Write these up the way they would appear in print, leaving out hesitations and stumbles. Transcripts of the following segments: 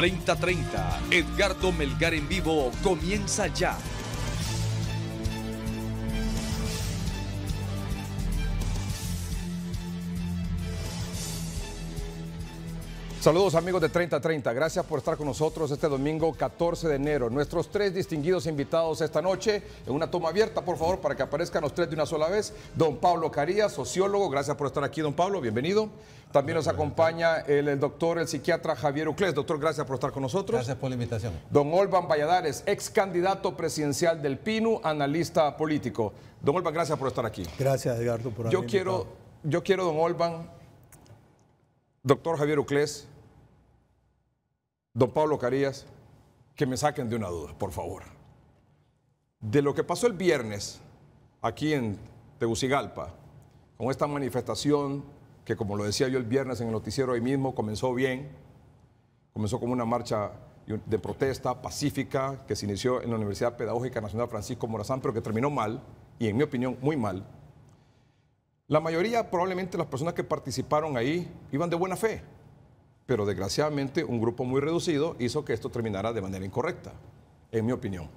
3030, Edgardo Melgar en vivo comienza ya. Saludos amigos de 3030, gracias por estar con nosotros este domingo 14 de enero. Nuestros tres distinguidos invitados esta noche, en una toma abierta por favor para que aparezcan los tres de una sola vez. Don Pablo Carías, sociólogo, gracias por estar aquí don Pablo, bienvenido. También nos acompaña el doctor, el psiquiatra Javier Uclés. Doctor, gracias por estar con nosotros. Gracias por la invitación. Don Olvan Valladares, ex candidato presidencial del PINU, analista político. Don Olvan, gracias por estar aquí. Gracias Edgardo por haberme invitado. Yo quiero don Olvan, doctor Javier Uclés, don Pablo Carías, que me saquen de una duda, por favor. De lo que pasó el viernes aquí en Tegucigalpa, con esta manifestación que, como lo decía yo el viernes en el noticiero hoy mismo, comenzó bien, comenzó como una marcha de protesta pacífica que se inició en la Universidad Pedagógica Nacional Francisco Morazán, pero que terminó mal, y en mi opinión muy mal. La mayoría, probablemente las personas que participaron ahí, iban de buena fe. Pero desgraciadamente un grupo muy reducido hizo que esto terminara de manera incorrecta, en mi opinión.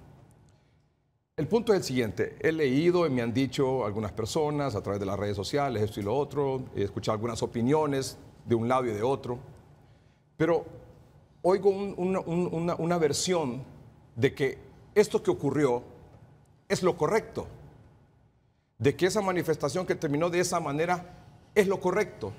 El punto es el siguiente, he leído y me han dicho algunas personas a través de las redes sociales, esto y lo otro, he escuchado algunas opiniones de un lado y de otro, pero oigo una versión de que esto que ocurrió es lo correcto, de que esa manifestación que terminó de esa manera es lo correcto,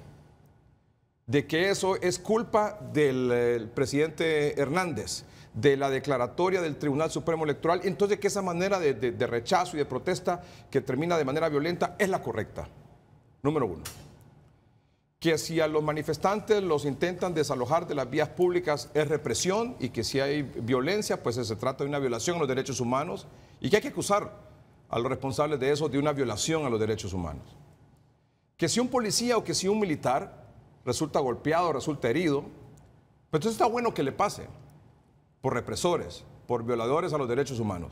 de que eso es culpa del presidente Hernández, de la declaratoria del Tribunal Supremo Electoral, entonces que esa manera de rechazo y de protesta que termina de manera violenta es la correcta. Número uno. Que si a los manifestantes los intentan desalojar de las vías públicas es represión y que si hay violencia, pues se trata de una violación a los derechos humanos y que hay que acusar a los responsables de eso de una violación a los derechos humanos. Que si un policía o que si un militar resulta golpeado, resulta herido, pues entonces está bueno que le pase por represores, por violadores a los derechos humanos.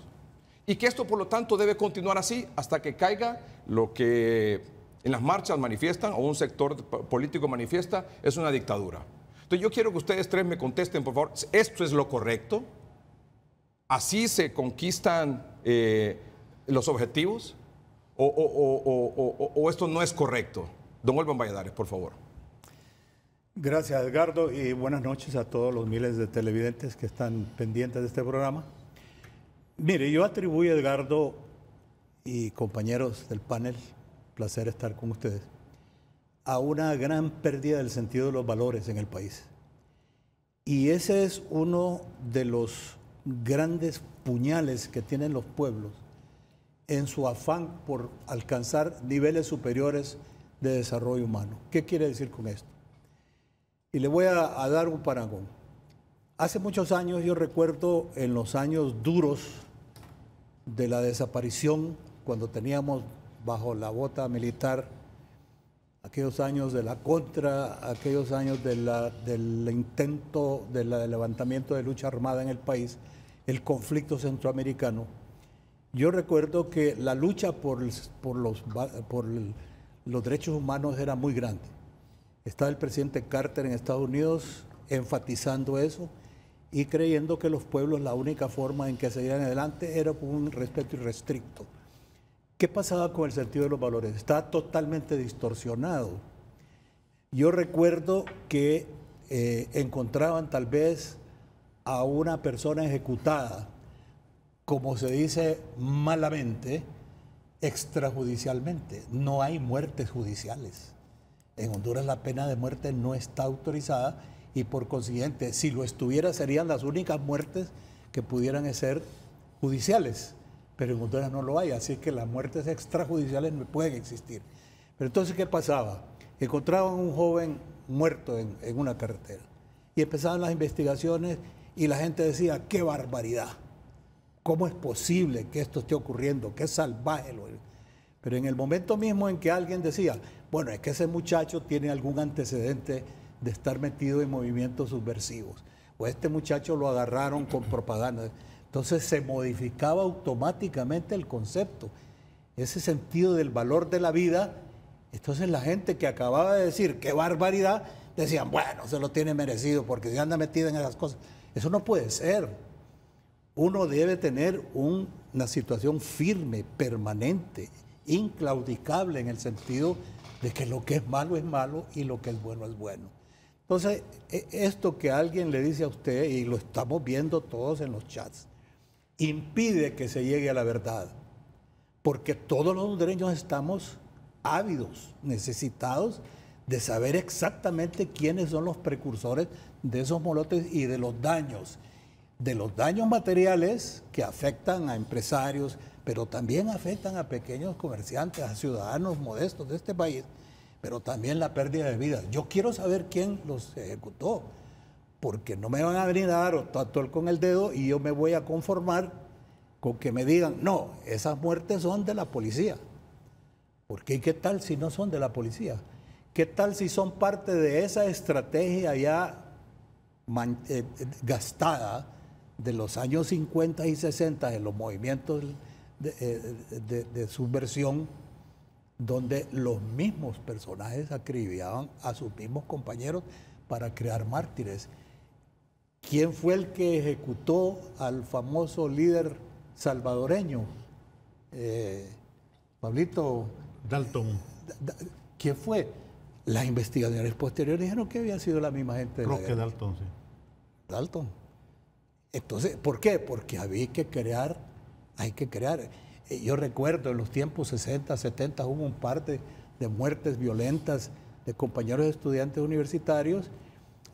Y que esto, por lo tanto, debe continuar así hasta que caiga lo que en las marchas manifiestan o un sector político manifiesta, es una dictadura. Entonces yo quiero que ustedes tres me contesten, por favor, ¿esto es lo correcto? ¿Así se conquistan los objetivos? ¿O esto no es correcto? Don Olvan Valladares, por favor. Gracias Edgardo y buenas noches a todos los miles de televidentes que están pendientes de este programa. Mire, yo atribuyo, Edgardo y compañeros del panel, placer estar con ustedes, a una gran pérdida del sentido de los valores en el país. Y ese es uno de los grandes puñales que tienen los pueblos en su afán por alcanzar niveles superiores de desarrollo humano. ¿Qué quiere decir con esto? Y le voy a dar un parangón. Hace muchos años, yo recuerdo en los años duros de la desaparición, cuando teníamos bajo la bota militar, aquellos años de la contra, aquellos años del intento del levantamiento de lucha armada en el país, el conflicto centroamericano, yo recuerdo que la lucha por los derechos humanos era muy grande. Estaba el presidente Carter en Estados Unidos enfatizando eso y creyendo que los pueblos la única forma en que se iban adelante era con un respeto irrestricto. ¿Qué pasaba con el sentido de los valores? Estaba totalmente distorsionado. Yo recuerdo que encontraban tal vez a una persona ejecutada, como se dice malamente, extrajudicialmente. No hay muertes judiciales. En Honduras la pena de muerte no está autorizada y por consiguiente, si lo estuviera, serían las únicas muertes que pudieran ser judiciales. Pero en Honduras no lo hay, así que las muertes extrajudiciales no pueden existir. Pero entonces, ¿qué pasaba? Encontraban un joven muerto en una carretera y empezaban las investigaciones y la gente decía, ¡qué barbaridad! ¿Cómo es posible que esto esté ocurriendo? ¡Qué salvaje! Pero en el momento mismo en que alguien decía, bueno, es que ese muchacho tiene algún antecedente de estar metido en movimientos subversivos, o este muchacho lo agarraron con propaganda, entonces se modificaba automáticamente el concepto, ese sentido del valor de la vida. Entonces la gente que acababa de decir, ¡qué barbaridad!, decían, bueno, se lo tiene merecido porque se anda metido en esas cosas. Eso no puede ser. Uno debe tener una situación firme, permanente, inclaudicable en el sentido de que lo que es malo y lo que es bueno es bueno. Entonces, esto que alguien le dice a usted, y lo estamos viendo todos en los chats, impide que se llegue a la verdad, porque todos los hondureños estamos ávidos, necesitados de saber exactamente quiénes son los precursores de esos molotes y de los daños materiales que afectan a empresarios, pero también afectan a pequeños comerciantes, a ciudadanos modestos de este país, pero también la pérdida de vidas. Yo quiero saber quién los ejecutó, porque no me van a venir a dar tatuar con el dedo y yo me voy a conformar con que me digan, no, esas muertes son de la policía. Porque ¿qué tal si no son de la policía? ¿Qué tal si son parte de esa estrategia ya gastada de los años 50 y 60 en los movimientos de subversión, donde los mismos personajes acribillaban a sus mismos compañeros para crear mártires? ¿Quién fue el que ejecutó al famoso líder salvadoreño? Pablito Dalton. ¿Quién fue? Las investigaciones posteriores dijeron que había sido la misma gente de la guerra. Dalton, sí. Dalton. Entonces, ¿por qué? Porque hay que crear. Yo recuerdo en los tiempos 60, 70 hubo un par de muertes violentas de compañeros estudiantes universitarios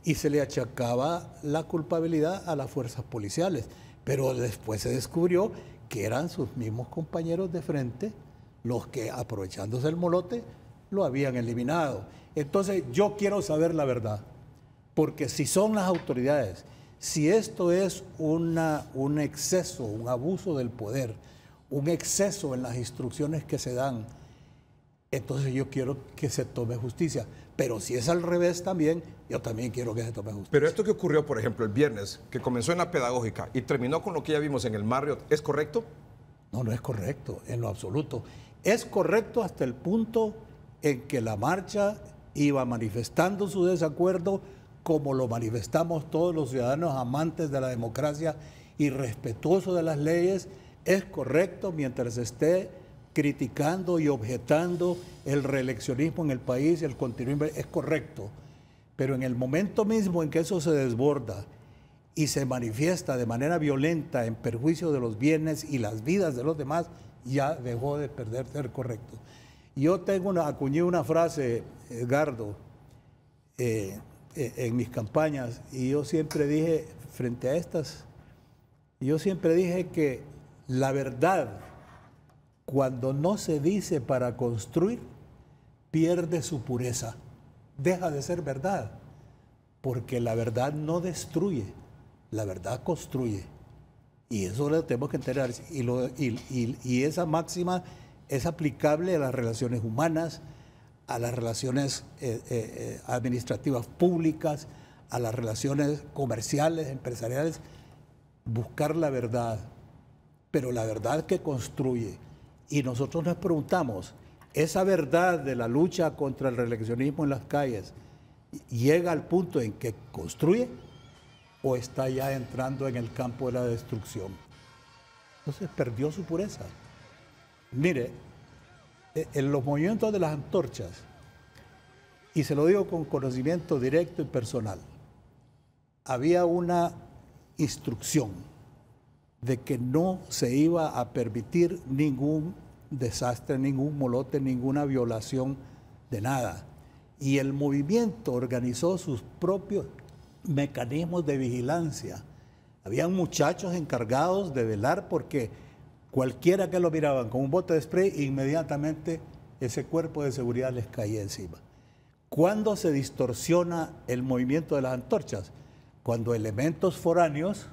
y se le achacaba la culpabilidad a las fuerzas policiales. Pero después se descubrió que eran sus mismos compañeros de frente los que, aprovechándose el molote, lo habían eliminado. Entonces, yo quiero saber la verdad, porque si son las autoridades, si esto es un exceso, un abuso del poder, un exceso en las instrucciones que se dan, entonces yo quiero que se tome justicia. Pero si es al revés también, yo también quiero que se tome justicia. Pero esto que ocurrió, por ejemplo, el viernes, que comenzó en la pedagógica y terminó con lo que ya vimos en el Marriott, ¿es correcto? No, no es correcto, en lo absoluto. Es correcto hasta el punto en que la marcha iba manifestando su desacuerdo, como lo manifestamos todos los ciudadanos amantes de la democracia y respetuosos de las leyes. Es correcto mientras esté criticando y objetando el reeleccionismo en el país, el continuismo, es correcto. Pero en el momento mismo en que eso se desborda y se manifiesta de manera violenta en perjuicio de los bienes y las vidas de los demás, ya dejó de ser correcto. Yo acuñé una frase, Edgardo, en mis campañas, y yo siempre dije, frente a estas, yo siempre dije que la verdad, cuando no se dice para construir, pierde su pureza, deja de ser verdad, porque la verdad no destruye, la verdad construye. Y eso lo tenemos que enterar. Y esa máxima es aplicable a las relaciones humanas, a las relaciones administrativas públicas, a las relaciones comerciales, empresariales. Buscar la verdad, pero la verdad que construye. Y nosotros nos preguntamos, ¿esa verdad de la lucha contra el reeleccionismo en las calles llega al punto en que construye o está ya entrando en el campo de la destrucción? Entonces perdió su pureza. Mire, en los movimientos de las antorchas, y se lo digo con conocimiento directo y personal, había una instrucción de que no se iba a permitir ningún desastre, ningún molote, ninguna violación de nada. Y el movimiento organizó sus propios mecanismos de vigilancia. Habían muchachos encargados de velar porque cualquiera que lo miraban con un bote de spray, inmediatamente ese cuerpo de seguridad les caía encima. ¿Cuándo se distorsiona el movimiento de las antorchas? Cuando elementos foráneos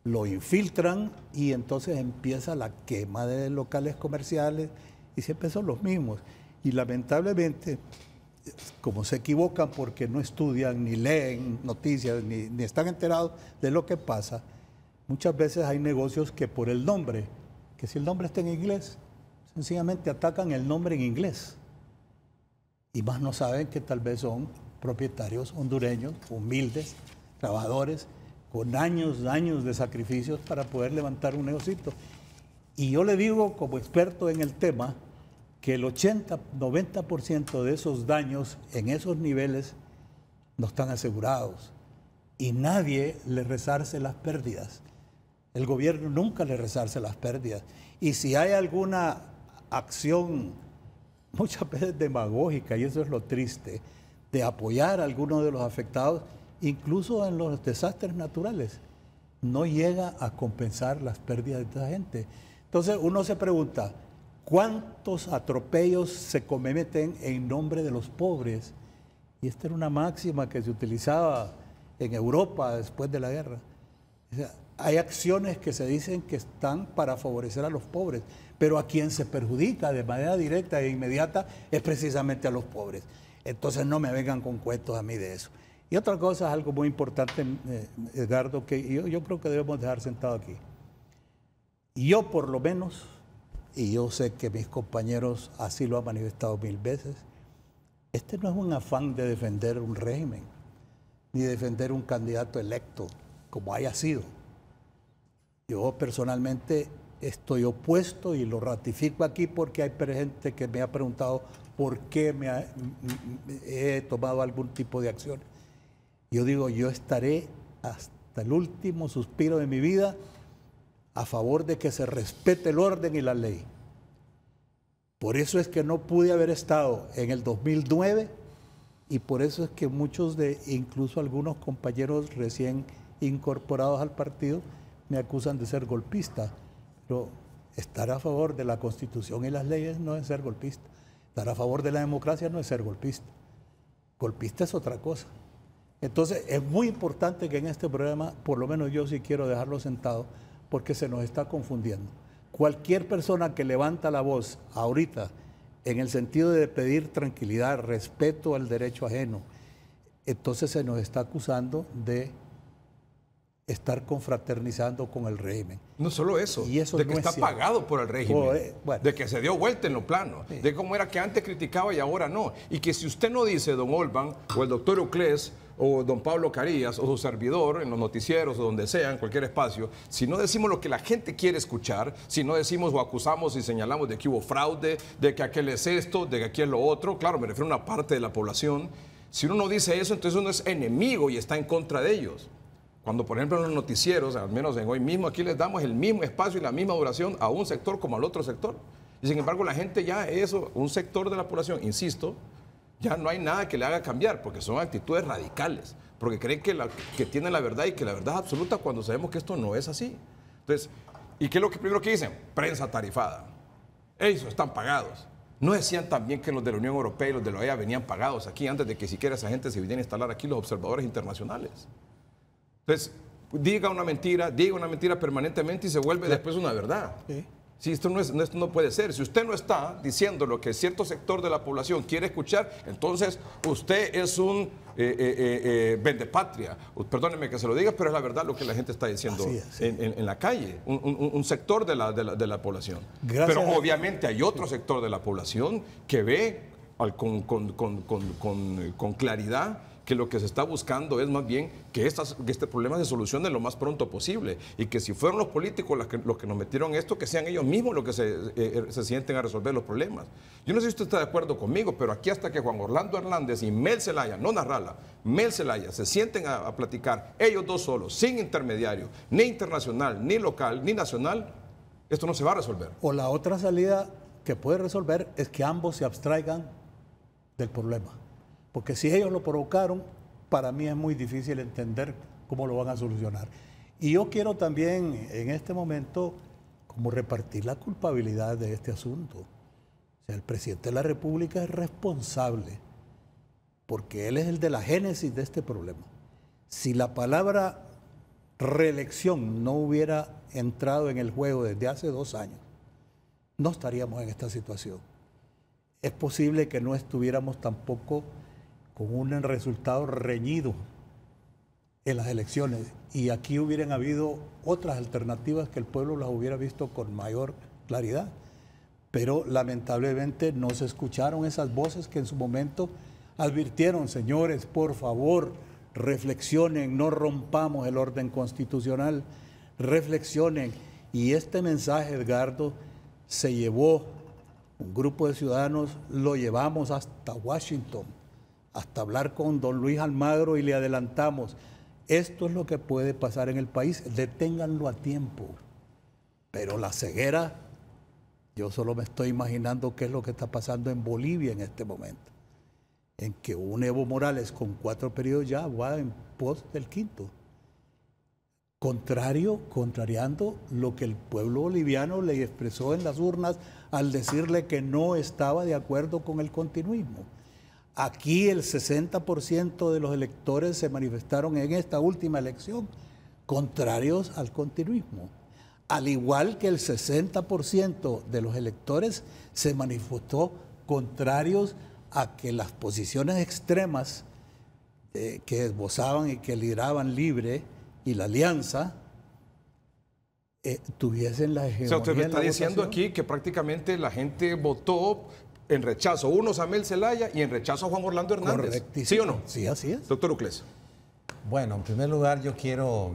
lo infiltran y entonces empieza la quema de locales comerciales y siempre son los mismos. Y lamentablemente, como se equivocan porque no estudian ni leen noticias ni están enterados de lo que pasa, muchas veces hay negocios que por el nombre, que si el nombre está en inglés, sencillamente atacan el nombre en inglés. Y más no saben que tal vez son propietarios hondureños, humildes, trabajadores, con años de sacrificios para poder levantar un negocito. Y yo le digo como experto en el tema que el 80-90% de esos daños en esos niveles no están asegurados y nadie le resarce las pérdidas. El gobierno nunca le resarce las pérdidas. Y si hay alguna acción, muchas veces demagógica, y eso es lo triste, de apoyar a algunos de los afectados, incluso en los desastres naturales, no llega a compensar las pérdidas de esta gente. Entonces uno se pregunta, ¿cuántos atropellos se cometen en nombre de los pobres? Y esta era una máxima que se utilizaba en Europa después de la guerra. O sea, hay acciones que se dicen que están para favorecer a los pobres, pero a quien se perjudica de manera directa e inmediata es precisamente a los pobres. Entonces no me vengan con cuentos a mí de eso. Y otra cosa es algo muy importante, Edgardo, que yo creo que debemos dejar sentado aquí. Yo por lo menos, y yo sé que mis compañeros así lo han manifestado 1000 veces, este no es un afán de defender un régimen, ni defender un candidato electo, como haya sido. Yo personalmente estoy opuesto y lo ratifico aquí porque hay gente que me ha preguntado por qué he tomado algún tipo de acción. Yo digo, yo estaré hasta el último suspiro de mi vida a favor de que se respete el orden y la ley. Por eso es que no pude haber estado en el 2009 y por eso es que muchos incluso algunos compañeros recién incorporados al partido, me acusan de ser golpista. Pero estar a favor de la Constitución y las leyes no es ser golpista. Estar a favor de la democracia no es ser golpista. Golpista es otra cosa. Entonces es muy importante que en este programa, por lo menos yo sí quiero dejarlo sentado, porque se nos está confundiendo. Cualquier persona que levanta la voz ahorita en el sentido de pedir tranquilidad, respeto al derecho ajeno, entonces se nos está acusando de estar confraternizando con el régimen. No solo eso, y eso de que no está pagado por el régimen, bueno, de que se dio vuelta en lo plano, sí, de cómo era que antes criticaba y ahora no. Y que si usted no dice, don Olban, o el doctor Uclés, o don Pablo Carías, o su servidor, en los noticieros, o donde sea, en cualquier espacio, si no decimos lo que la gente quiere escuchar, si no decimos o acusamos y señalamos de que hubo fraude, de que aquel es esto, de que aquí es lo otro, claro, me refiero a una parte de la población, si uno no dice eso, entonces uno es enemigo y está en contra de ellos. Cuando, por ejemplo, en los noticieros, al menos en hoy mismo, aquí les damos el mismo espacio y la misma duración a un sector como al otro sector. Y sin embargo, la gente ya, eso, un sector de la población, insisto, ya no hay nada que le haga cambiar, porque son actitudes radicales, porque creen que tienen la verdad y que la verdad es absoluta cuando sabemos que esto no es así. Entonces, ¿y qué es lo que primero que dicen? Prensa tarifada. Ellos están pagados. ¿No decían también que los de la Unión Europea y los de la OEA venían pagados aquí antes de que siquiera esa gente se viniera a instalar aquí, los observadores internacionales? Entonces, diga una mentira permanentemente y se vuelve después una verdad. Sí. Sí, esto no puede ser. Si usted no está diciendo lo que cierto sector de la población quiere escuchar, entonces usted es un vendepatria. Perdóneme que se lo diga, pero es la verdad lo que la gente está diciendo en la calle. Un sector de la población. Gracias. Pero obviamente hay otro sector de la población que ve con claridad que lo que se está buscando es más bien que este problema se solucione lo más pronto posible y que si fueron los políticos los que nos metieron esto, que sean ellos mismos los que se sienten a resolver los problemas. Yo no sé si usted está de acuerdo conmigo, pero aquí hasta que Juan Orlando Hernández y Mel Zelaya, no Narrala, Mel Zelaya, se sienten a platicar ellos dos solos, sin intermediario, ni internacional, ni local, ni nacional, esto no se va a resolver. O la otra salida que puede resolver es que ambos se abstraigan del problema. Porque si ellos lo provocaron, para mí es muy difícil entender cómo lo van a solucionar. Y yo quiero también en este momento como repartir la culpabilidad de este asunto. O sea, el presidente de la República es responsable porque él es el de la génesis de este problema. Si la palabra reelección no hubiera entrado en el juego desde hace 2 años, no estaríamos en esta situación. Es posible que no estuviéramos tampoco con un resultado reñido en las elecciones y aquí hubieran habido otras alternativas que el pueblo las hubiera visto con mayor claridad. Pero lamentablemente no se escucharon esas voces que en su momento advirtieron, señores, por favor, reflexionen, no rompamos el orden constitucional, reflexionen. Y este mensaje, Edgardo, se llevó, un grupo de ciudadanos lo llevamos hasta Washington, hasta hablar con don Luis Almagro y le adelantamos, esto es lo que puede pasar en el país, deténganlo a tiempo. Pero la ceguera, yo solo me estoy imaginando qué es lo que está pasando en Bolivia en este momento, en que un Evo Morales con 4 periodos ya va en pos del 5º. Contrariando lo que el pueblo boliviano le expresó en las urnas al decirle que no estaba de acuerdo con el continuismo. Aquí el 60% de los electores se manifestaron en esta última elección contrarios al continuismo. Al igual que el 60% de los electores se manifestó contrarios a que las posiciones extremas que esbozaban y que lideraban Libre y la Alianza tuviesen la hegemonía. O sea, usted me está diciendo votación. aquí que prácticamente la gente votó en rechazo, unos a Mel Zelaya y en rechazo a Juan Orlando Hernández. Correctísimo. ¿Sí o no? Sí, así es. Doctor Ucles. Bueno, en primer lugar yo quiero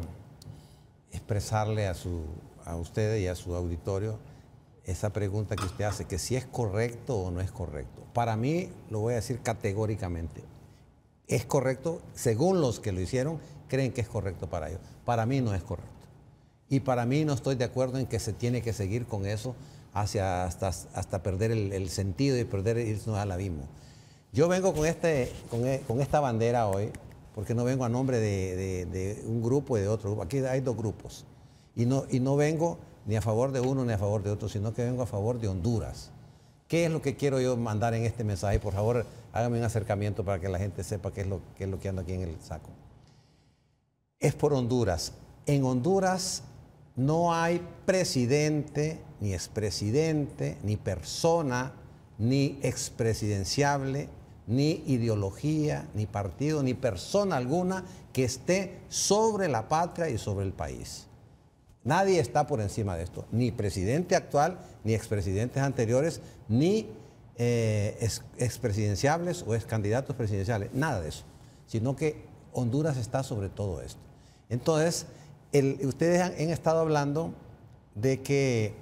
expresarle a usted y a su auditorio esa pregunta que usted hace, que si es correcto o no es correcto. Para mí, lo voy a decir categóricamente, es correcto, según los que lo hicieron, creen que es correcto para ellos. Para mí no es correcto. Y para mí no estoy de acuerdo en que se tiene que seguir con eso hasta perder el sentido y irnos al abismo. Yo vengo con esta bandera hoy, porque no vengo a nombre de un grupo y de otro grupo. Aquí hay 2 grupos. Y no vengo ni a favor de uno ni a favor de otro, sino que vengo a favor de Honduras. ¿Qué es lo que quiero yo mandar en este mensaje? Por favor, hágame un acercamiento para que la gente sepa qué es lo que anda aquí en el saco. Es por Honduras. En Honduras no hay presidente, ni expresidente, ni persona, ni expresidenciable, ni ideología, ni partido, ni persona alguna que esté sobre la patria y sobre el país. Nadie está por encima de esto, ni presidente actual, ni expresidentes anteriores, ni expresidenciables o excandidatos presidenciales, nada de eso, sino que Honduras está sobre todo esto. Entonces, ustedes han estado hablando de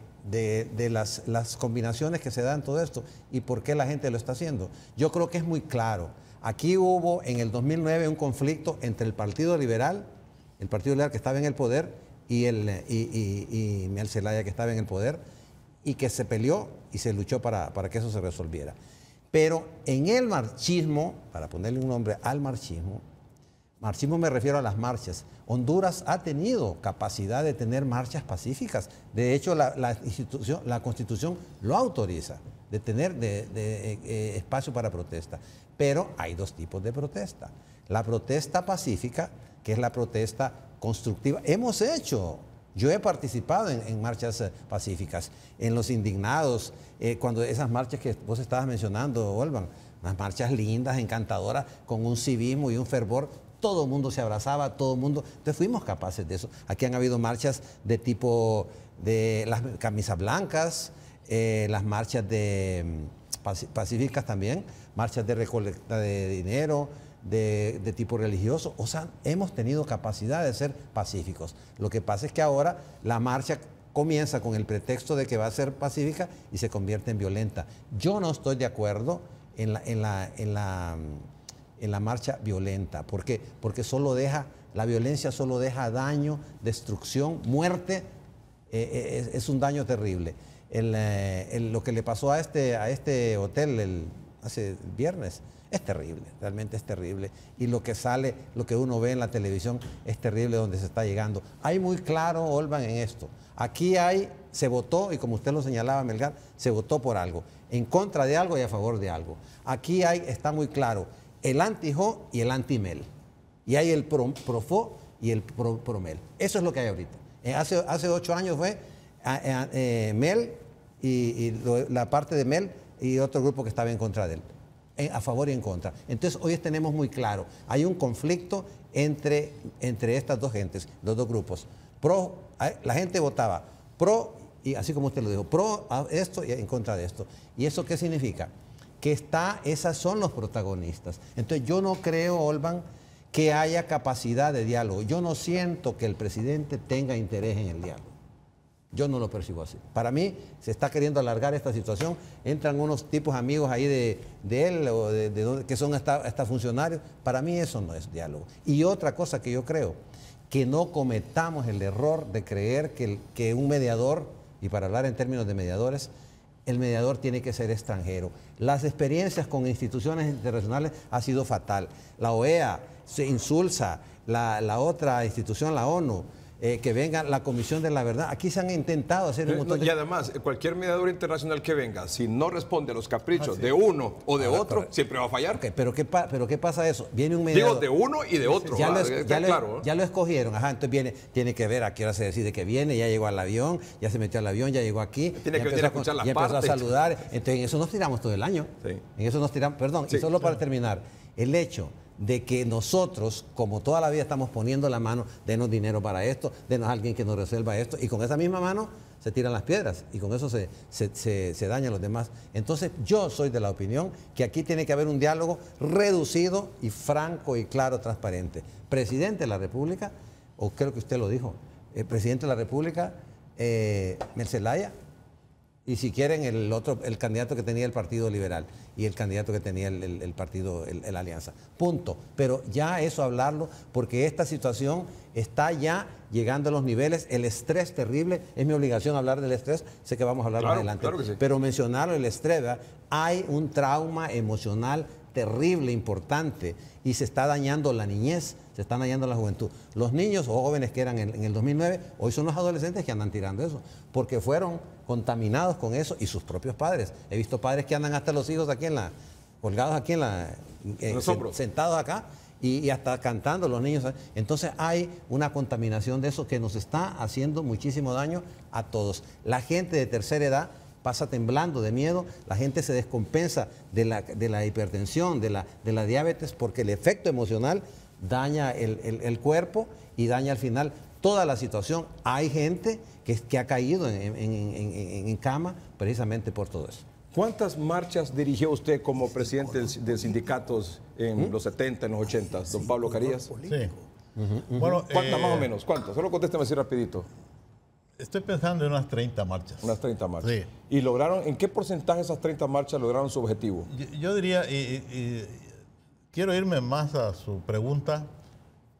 las combinaciones que se dan todo esto y por qué la gente lo está haciendo. Yo creo que es muy claro. Aquí hubo en el 2009 un conflicto entre el Partido Liberal que estaba en el poder, y Mel Zelaya que estaba en el poder, y que se peleó y se luchó para que eso se resolviera. Pero en el marxismo, para ponerle un nombre al marxismo me refiero a las marchas. Honduras ha tenido capacidad de tener marchas pacíficas. De hecho, la Constitución lo autoriza, de tener espacio para protesta. Pero hay 2 tipos de protesta. La protesta pacífica, que es la protesta constructiva. Yo he participado en marchas pacíficas, en los indignados, cuando esas marchas que vos estabas mencionando, Olvan, unas marchas lindas, encantadoras, con un civismo y un fervor. Todo el mundo se abrazaba, todo el mundo. Entonces fuimos capaces de eso. Aquí han habido marchas de tipo de las camisas blancas, las marchas pacíficas también, marchas de recolecta de dinero, de tipo religioso. O sea, hemos tenido capacidad de ser pacíficos. Lo que pasa es que ahora la marcha comienza con el pretexto de que va a ser pacífica y se convierte en violenta. Yo no estoy de acuerdo en la marcha violenta. ¿Por qué? Porque la violencia solo deja daño, destrucción, muerte. Es un daño terrible. Lo que le pasó a este hotel hace viernes es terrible, realmente es terrible. Y lo que uno ve en la televisión es terrible donde se está llegando. Hay muy claro, Olvan, en esto. Aquí se votó, y como usted lo señalaba, Melgar, se votó por algo, en contra de algo y a favor de algo. Aquí está muy claro el anti-Jo y el anti-Mel. Y hay el pro-FO y el pro-Mel. Eso es lo que hay ahorita. Hace 8 años fue Mel y la parte de Mel y otro grupo que estaba en contra de él. A favor y en contra. Entonces hoy tenemos muy claro, hay un conflicto entre estas 2 gentes, los 2 grupos. La gente votaba pro, y así como usted lo dijo, pro a esto y en contra de esto. ¿Y eso qué significa? Que esas son los protagonistas. Entonces yo no creo, Olvan, que haya capacidad de diálogo. Yo no siento que el presidente tenga interés en el diálogo. Yo no lo percibo así. Para mí se está queriendo alargar esta situación. Entran unos tipos amigos ahí de él o que son hasta funcionarios. Para mí eso no es diálogo. Y otra cosa que yo creo, que no cometamos el error de creer que un mediador, y para hablar en términos de mediadores, el mediador tiene que ser extranjero. Las experiencias con instituciones internacionales ha sido fatal. La OEA, se Insulsa, la otra institución, la ONU, que venga la Comisión de la Verdad. Aquí se han intentado hacer un montón de... Y además, cualquier mediador internacional que venga, si no responde a los caprichos de uno o de otro, siempre va a fallar. Okay, pero ¿qué pasa eso? Viene un mediador... Digo, de uno y de otro. Ya lo escogieron. Ajá, entonces tiene que ver a qué hora se decide que viene, ya llegó al avión, ya se metió al avión, ya llegó aquí. Tiene que venir a escuchar las partes. Ya empezó a saludar. Entonces, en eso nos tiramos todo el año. Sí. En eso nos tiramos... Perdón, y solo para terminar, el hecho de que nosotros, como toda la vida estamos poniendo la mano, denos dinero para esto, denos a alguien que nos resuelva esto, y con esa misma mano se tiran las piedras y con eso se dañan los demás. Entonces yo soy de la opinión que aquí tiene que haber un diálogo reducido y franco y claro, transparente. Presidente de la República, o creo que usted lo dijo, el presidente de la República, Zelaya, y si quieren el candidato que tenía el Partido Liberal y el candidato que tenía el partido, el Alianza. Punto. Pero ya eso hablarlo, porque esta situación está ya llegando a los niveles, el estrés terrible, es mi obligación hablar del estrés, sé que vamos a hablar más adelante, claro que sí. Pero mencionarlo, el estrés, ¿verdad? Hay un trauma emocional terrible, importante, y se está dañando la niñez, se está dañando la juventud. Los niños o jóvenes que eran en el 2009, hoy son los adolescentes que andan tirando eso, porque fueron contaminados con eso y sus propios padres. He visto padres que andan hasta los hijos aquí colgados aquí sentados acá y hasta cantando los niños. Entonces hay una contaminación de eso que nos está haciendo muchísimo daño a todos. La gente de tercera edad pasa temblando de miedo, la gente se descompensa de la hipertensión, de la diabetes, porque el efecto emocional daña el cuerpo y daña al final toda la situación. Hay gente que ha caído en cama precisamente por todo eso. ¿Cuántas marchas dirigió usted como presidente de sindicatos en los 70, en los 80, don Pablo Carías? Sí. Bueno, ¿cuántas más o menos? ¿Cuántas? Solo contéstame así rapidito. Estoy pensando en unas 30 marchas. Unas 30 marchas. Sí. ¿Y lograron, en qué porcentaje esas 30 marchas lograron su objetivo? Yo diría, quiero irme más a su pregunta,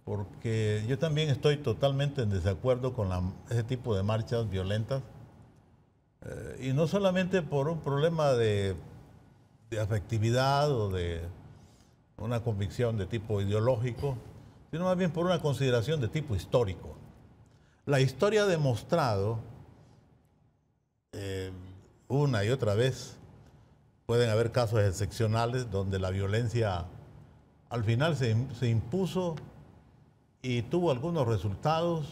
porque yo también estoy totalmente en desacuerdo con ese tipo de marchas violentas. Y no solamente por un problema de afectividad o de una convicción de tipo ideológico, sino más bien por una consideración de tipo histórico. La historia ha demostrado, una y otra vez, pueden haber casos excepcionales donde la violencia al final se impuso y tuvo algunos resultados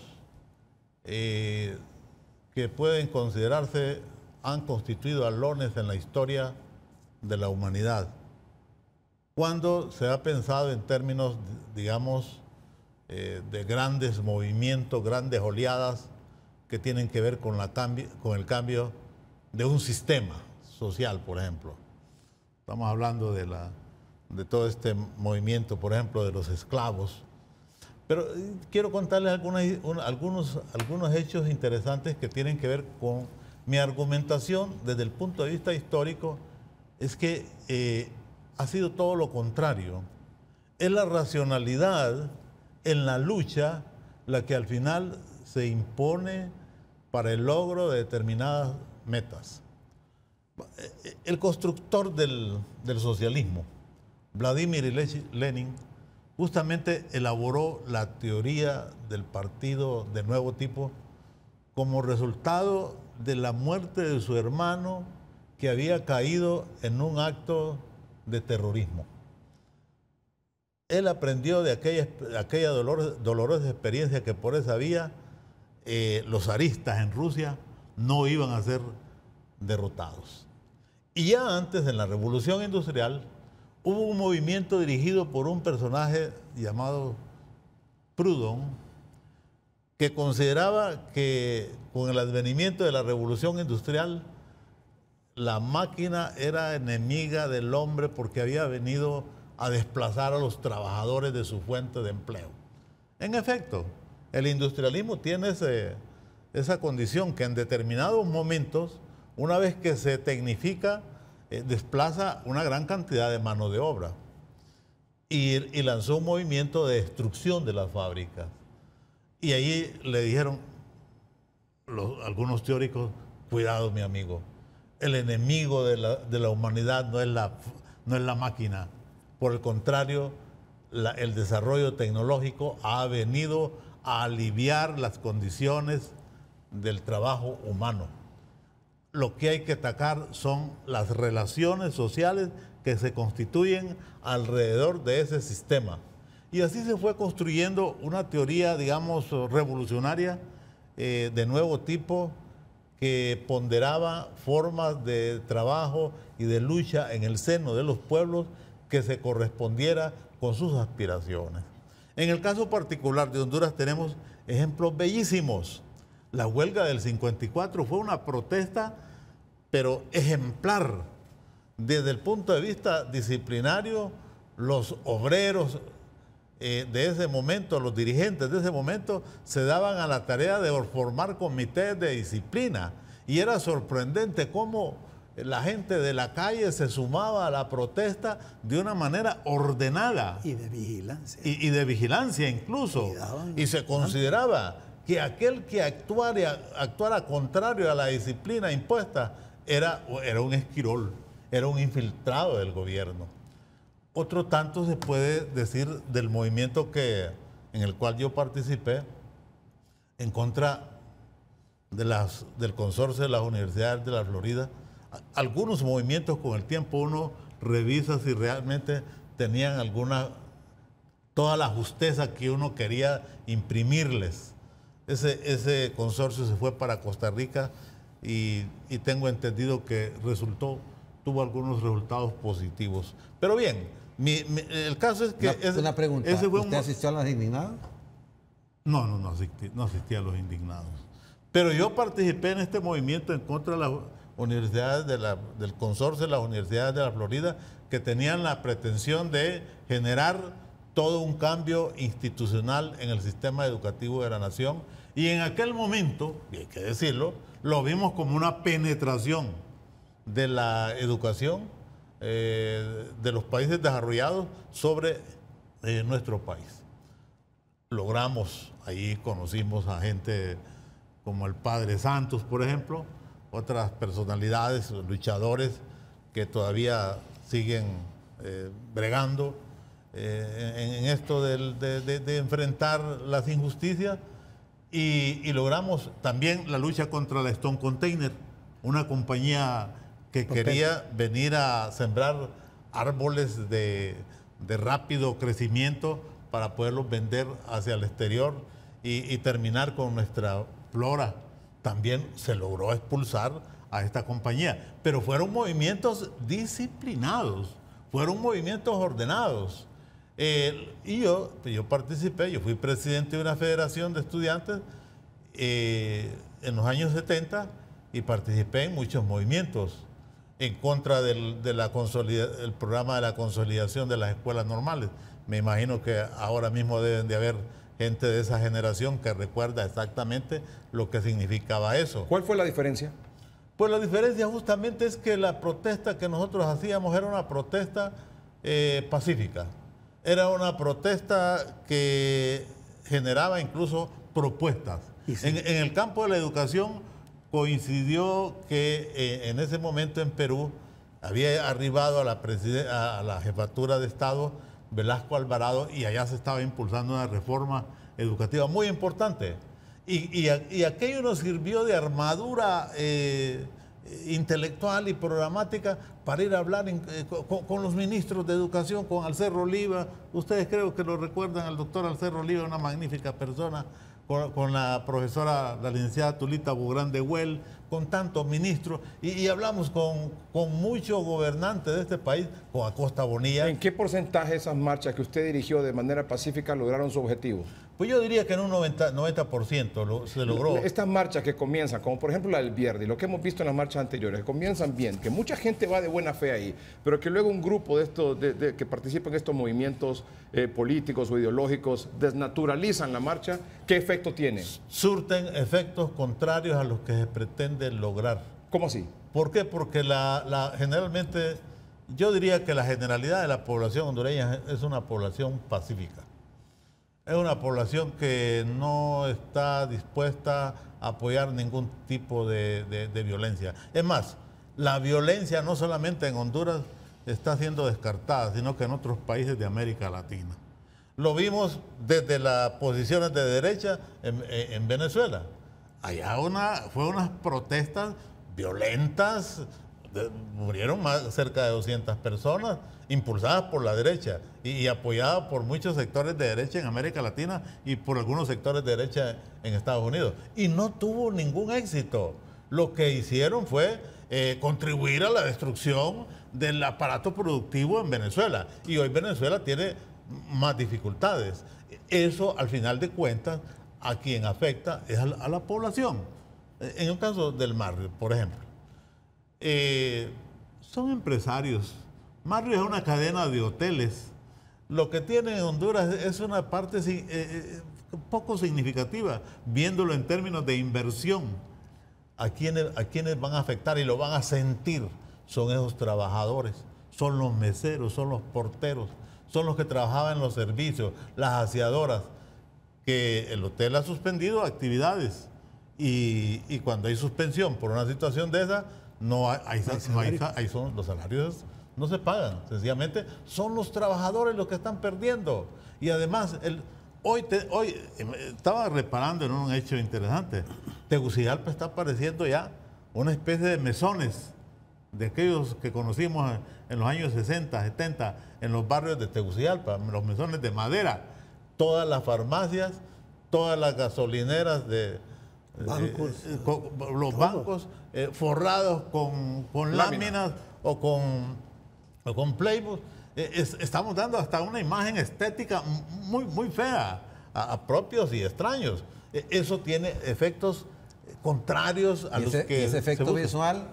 que pueden considerarse, han constituido alones en la historia de la humanidad. Cuando se ha pensado en términos, digamos, de grandes movimientos, grandes oleadas que tienen que ver con el cambio de un sistema social, por ejemplo. Estamos hablando de todo este movimiento, por ejemplo, de los esclavos. Pero quiero contarles algunos hechos interesantes que tienen que ver con mi argumentación desde el punto de vista histórico. Es que ha sido todo lo contrario. Es la racionalidad en la lucha la que al final se impone para el logro de determinadas metas. El constructor del socialismo, Vladimir Ilich Lenin, justamente elaboró la teoría del partido de nuevo tipo como resultado de la muerte de su hermano que había caído en un acto de terrorismo. Él aprendió de aquella dolorosa experiencia que por esa vía los zaristas en Rusia no iban a ser derrotados. Y ya antes, en la Revolución Industrial, hubo un movimiento dirigido por un personaje llamado Proudhon, que consideraba que con el advenimiento de la Revolución Industrial, la máquina era enemiga del hombre porque había venido a desplazar a los trabajadores de su fuente de empleo. En efecto, el industrialismo tiene esa condición que en determinados momentos, una vez que se tecnifica, desplaza una gran cantidad de mano de obra y lanzó un movimiento de destrucción de las fábricas. Y ahí le dijeron algunos teóricos, cuidado mi amigo, el enemigo de la humanidad no es la máquina. Por el contrario, el desarrollo tecnológico ha venido a aliviar las condiciones del trabajo humano. Lo que hay que atacar son las relaciones sociales que se constituyen alrededor de ese sistema. Y así se fue construyendo una teoría, digamos, revolucionaria de nuevo tipo, que ponderaba formas de trabajo y de lucha en el seno de los pueblos que se correspondiera con sus aspiraciones. En el caso particular de Honduras tenemos ejemplos bellísimos. La huelga del 54 fue una protesta, pero ejemplar. Desde el punto de vista disciplinario, los obreros de ese momento, los dirigentes de ese momento, se daban a la tarea de formar comités de disciplina. Y era sorprendente cómo la gente de la calle se sumaba a la protesta de una manera ordenada. Y de vigilancia. Y de vigilancia incluso. Y se consideraba que aquel que actuara contrario a la disciplina impuesta era un esquirol, era un infiltrado del gobierno. Otro tanto se puede decir del movimiento en el cual yo participé en contra del consorcio de las universidades de la Florida. Algunos movimientos con el tiempo uno revisa si realmente tenían toda la justeza que uno quería imprimirles. Ese consorcio se fue para Costa Rica y tengo entendido que tuvo algunos resultados positivos. Pero bien, el caso es que... Una pregunta, ¿usted asistió a los indignados? No asistí a los indignados. Pero yo participé en este movimiento en contra de las universidades del consorcio de las universidades de la Florida, que tenían la pretensión de generar todo un cambio institucional en el sistema educativo de la nación. Y en aquel momento, y hay que decirlo, lo vimos como una penetración de la educación de los países desarrollados sobre nuestro país. Logramos, ahí conocimos a gente como el Padre Santos, por ejemplo, otras personalidades, luchadores que todavía siguen bregando en esto de enfrentar las injusticias, y logramos también la lucha contra la Stone Container, una compañía que quería venir a sembrar árboles de rápido crecimiento para poderlos vender hacia el exterior y terminar con nuestra flora. También se logró expulsar a esta compañía, pero fueron movimientos disciplinados, fueron movimientos ordenados. Y yo participé, yo fui presidente de una federación de estudiantes en los años 70 y participé en muchos movimientos en contra del programa de la consolidación de las escuelas normales. Me imagino que ahora mismo deben de haber gente de esa generación que recuerda exactamente lo que significaba eso. ¿Cuál fue la diferencia? Pues la diferencia justamente es que la protesta que nosotros hacíamos era una protesta pacífica. Era una protesta que generaba incluso propuestas. Sí. En el campo de la educación coincidió que en ese momento en Perú había arribado a la jefatura de Estado Velasco Alvarado, y allá se estaba impulsando una reforma educativa muy importante. Y aquello nos sirvió de armadura intelectual y programática para ir a hablar con los ministros de educación, con Alcerro Oliva. Ustedes creo que lo recuerdan, al doctor Alcerro Oliva, una magnífica persona, con la profesora, la licenciada Tulita Bugrán de Huel, con tantos ministros y hablamos con muchos gobernantes de este país, con Acosta Bonilla. ¿En qué porcentaje esas marchas que usted dirigió de manera pacífica lograron su objetivo? Pues yo diría que en un 90% se logró. Estas marchas que comienzan, como por ejemplo la del viernes, lo que hemos visto en las marchas anteriores, que comienzan bien, que mucha gente va de buena fe ahí, pero que luego un grupo de estos que participa en estos movimientos políticos o ideológicos desnaturalizan la marcha, ¿qué efecto tiene? Surten efectos contrarios a los que se pretende lograr. ¿Cómo así? ¿Por qué? Porque generalmente, yo diría que la generalidad de la población hondureña es una población pacífica. Es una población que no está dispuesta a apoyar ningún tipo de violencia. Es más, la violencia no solamente en Honduras está siendo descartada, sino que en otros países de América Latina. Lo vimos desde las posiciones de derecha en Venezuela. Allá fue unas protestas violentas, murieron cerca de 200 personas, impulsadas por la derecha y apoyadas por muchos sectores de derecha en América Latina y por algunos sectores de derecha en Estados Unidos. Y no tuvo ningún éxito. Lo que hicieron fue contribuir a la destrucción del aparato productivo en Venezuela. Y hoy Venezuela tiene más dificultades. Eso, al final de cuentas, a quien afecta es a la población. En el caso del Marrio, por ejemplo, son empresarios. Marrio es una cadena de hoteles. Lo que tiene en Honduras es una parte poco significativa, viéndolo en términos de inversión. A quienes van a afectar y lo van a sentir son esos trabajadores, son los meseros, son los porteros, son los que trabajaban en los servicios, las aseadoras, que el hotel ha suspendido actividades y cuando hay suspensión por una situación de esa, los salarios no se pagan, sencillamente son los trabajadores los que están perdiendo. Y además, hoy estaba reparando en un hecho interesante. Tegucigalpa está pareciendo ya una especie de mesones de aquellos que conocimos en los años 60, 70, en los barrios de Tegucigalpa, los mesones de madera. Todas las farmacias, todas las gasolineras los bancos forrados con láminas o con playbook. Estamos dando hasta una imagen estética muy fea a propios y extraños. Eso tiene efectos contrarios a los que ese efecto visual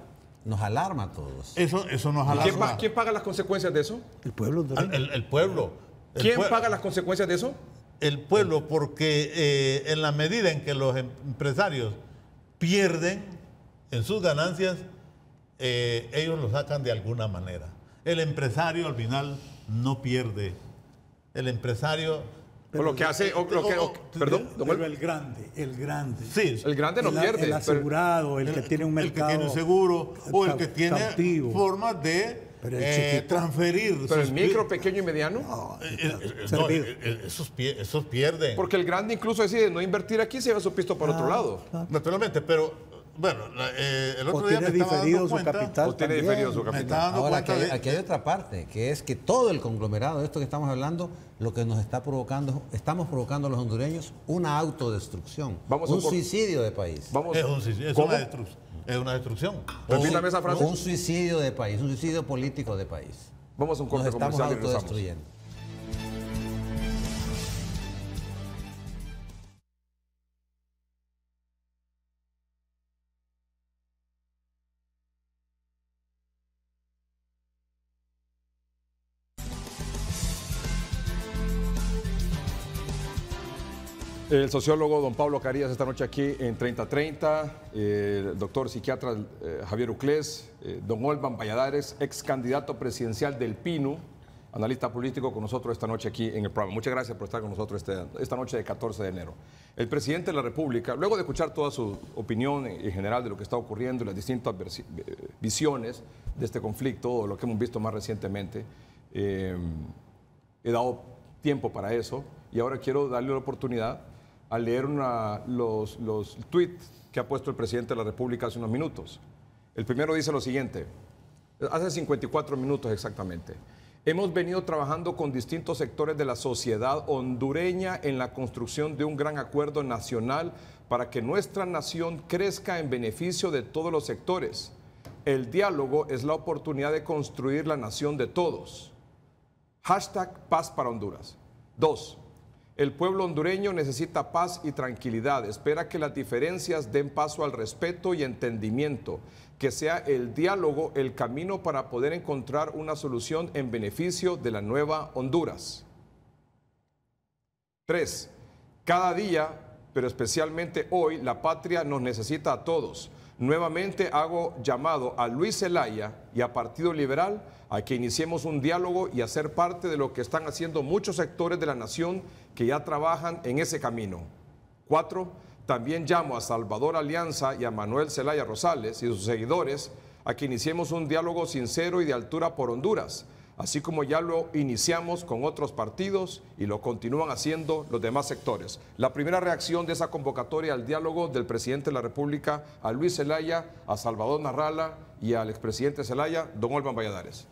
nos alarma a todos. Eso nos alarma. ¿Quién paga las consecuencias de eso? El pueblo. El pueblo. ¿Quién paga las consecuencias de eso? El pueblo, porque en la medida en que los empresarios pierden en sus ganancias, ellos lo sacan de alguna manera. El empresario al final no pierde. El empresario... Pero lo que hace... perdón. Pero el grande. Sí. El grande no pierde. El asegurado, el que tiene un mercado... El que tiene seguro o el que tiene cautivo. formas de transferir. Pero el micro, pequeño y mediano... Esos pierden. Porque el grande incluso decide no invertir aquí, se lleva su pisto para otro lado. Naturalmente, pero... Bueno, el otro día tiene diferido su capital. O tiene diferido su capital. Ahora, aquí hay otra parte, que es que todo el conglomerado de esto que estamos hablando, lo que nos está provocando, estamos provocando a los hondureños una autodestrucción, un suicidio de país. Es una destrucción. Permítame esa frase. Un suicidio de país, un suicidio político de país. Vamos a un corte Nos estamos comercial y regresamos. autodestruyendo. El sociólogo don Pablo Carías esta noche aquí en 3030, el doctor psiquiatra Javier Uclés, don Olvan Valladares, ex candidato presidencial del PINU, analista político con nosotros esta noche aquí en el programa. Muchas gracias por estar con nosotros esta noche de 14 de enero. El presidente de la República, luego de escuchar toda su opinión en general de lo que está ocurriendo y las distintas visiones de este conflicto, o lo que hemos visto más recientemente, he dado tiempo para eso y ahora quiero darle la oportunidad a leer los tweets que ha puesto el presidente de la República hace unos minutos. El primero dice lo siguiente, hace 54 minutos exactamente. Hemos venido trabajando con distintos sectores de la sociedad hondureña en la construcción de un gran acuerdo nacional para que nuestra nación crezca en beneficio de todos los sectores. El diálogo es la oportunidad de construir la nación de todos. Hashtag Paz para Honduras. 2. El pueblo hondureño necesita paz y tranquilidad. Espera que las diferencias den paso al respeto y entendimiento, que sea el diálogo el camino para poder encontrar una solución en beneficio de la nueva Honduras. 3. Cada día, pero especialmente hoy, la patria nos necesita a todos. Nuevamente hago llamado a Luis Zelaya y a Partido Liberal a que iniciemos un diálogo y a ser parte de lo que están haciendo muchos sectores de la nación que ya trabajan en ese camino. 4. También llamo a Salvador Alianza y a Manuel Zelaya Rosales y sus seguidores a que iniciemos un diálogo sincero y de altura por Honduras, así como ya lo iniciamos con otros partidos y lo continúan haciendo los demás sectores. La primera reacción de esa convocatoria al diálogo del presidente de la República, a Luis Zelaya, a Salvador Narrala y al expresidente Zelaya, don Olvan Valladares.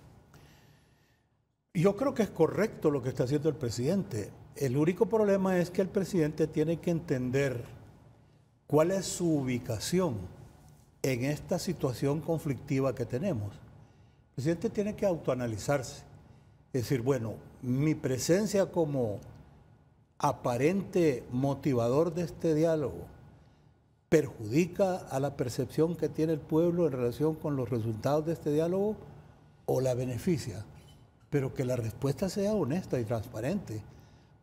Yo creo que es correcto lo que está haciendo el presidente. El único problema es que el presidente tiene que entender cuál es su ubicación en esta situación conflictiva que tenemos. El presidente tiene que autoanalizarse. Es decir, bueno, mi presencia como aparente motivador de este diálogo perjudica a la percepción que tiene el pueblo en relación con los resultados de este diálogo o la beneficia. Pero que la respuesta sea honesta y transparente,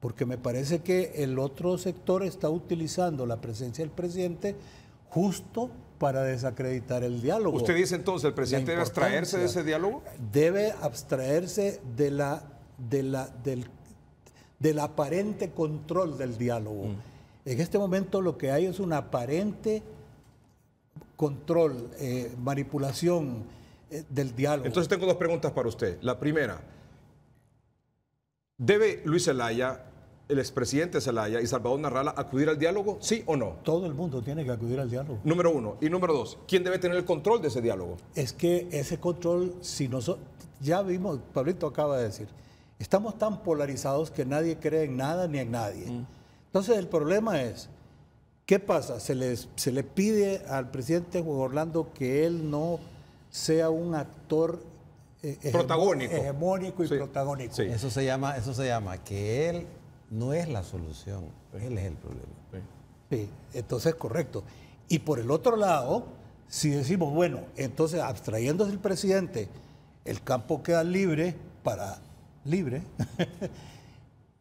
porque me parece que el otro sector está utilizando la presencia del presidente justo para desacreditar el diálogo. ¿Usted dice entonces el presidente debe abstraerse de ese diálogo? Debe abstraerse del aparente control del diálogo. En este momento lo que hay es un aparente control, manipulación del diálogo. Entonces tengo dos preguntas para usted. La primera, ¿debe Luis Zelaya, el expresidente Zelaya y Salvador Narrala acudir al diálogo, sí o no? Todo el mundo tiene que acudir al diálogo. Número uno. Y número dos, ¿quién debe tener el control de ese diálogo? Es que ese control, si nosotros, ya vimos, Pablito acaba de decir, estamos tan polarizados que nadie cree en nada ni en nadie. Entonces el problema es, ¿qué pasa? Se le pide al presidente Juan Orlando que él no sea un actor protagónico, hegemónico y sí, protagónico. Sí. Eso se llama que él no es la solución, él es el problema. Sí, entonces correcto. Y por el otro lado, si decimos, bueno, entonces abstrayéndose el presidente, el campo queda libre,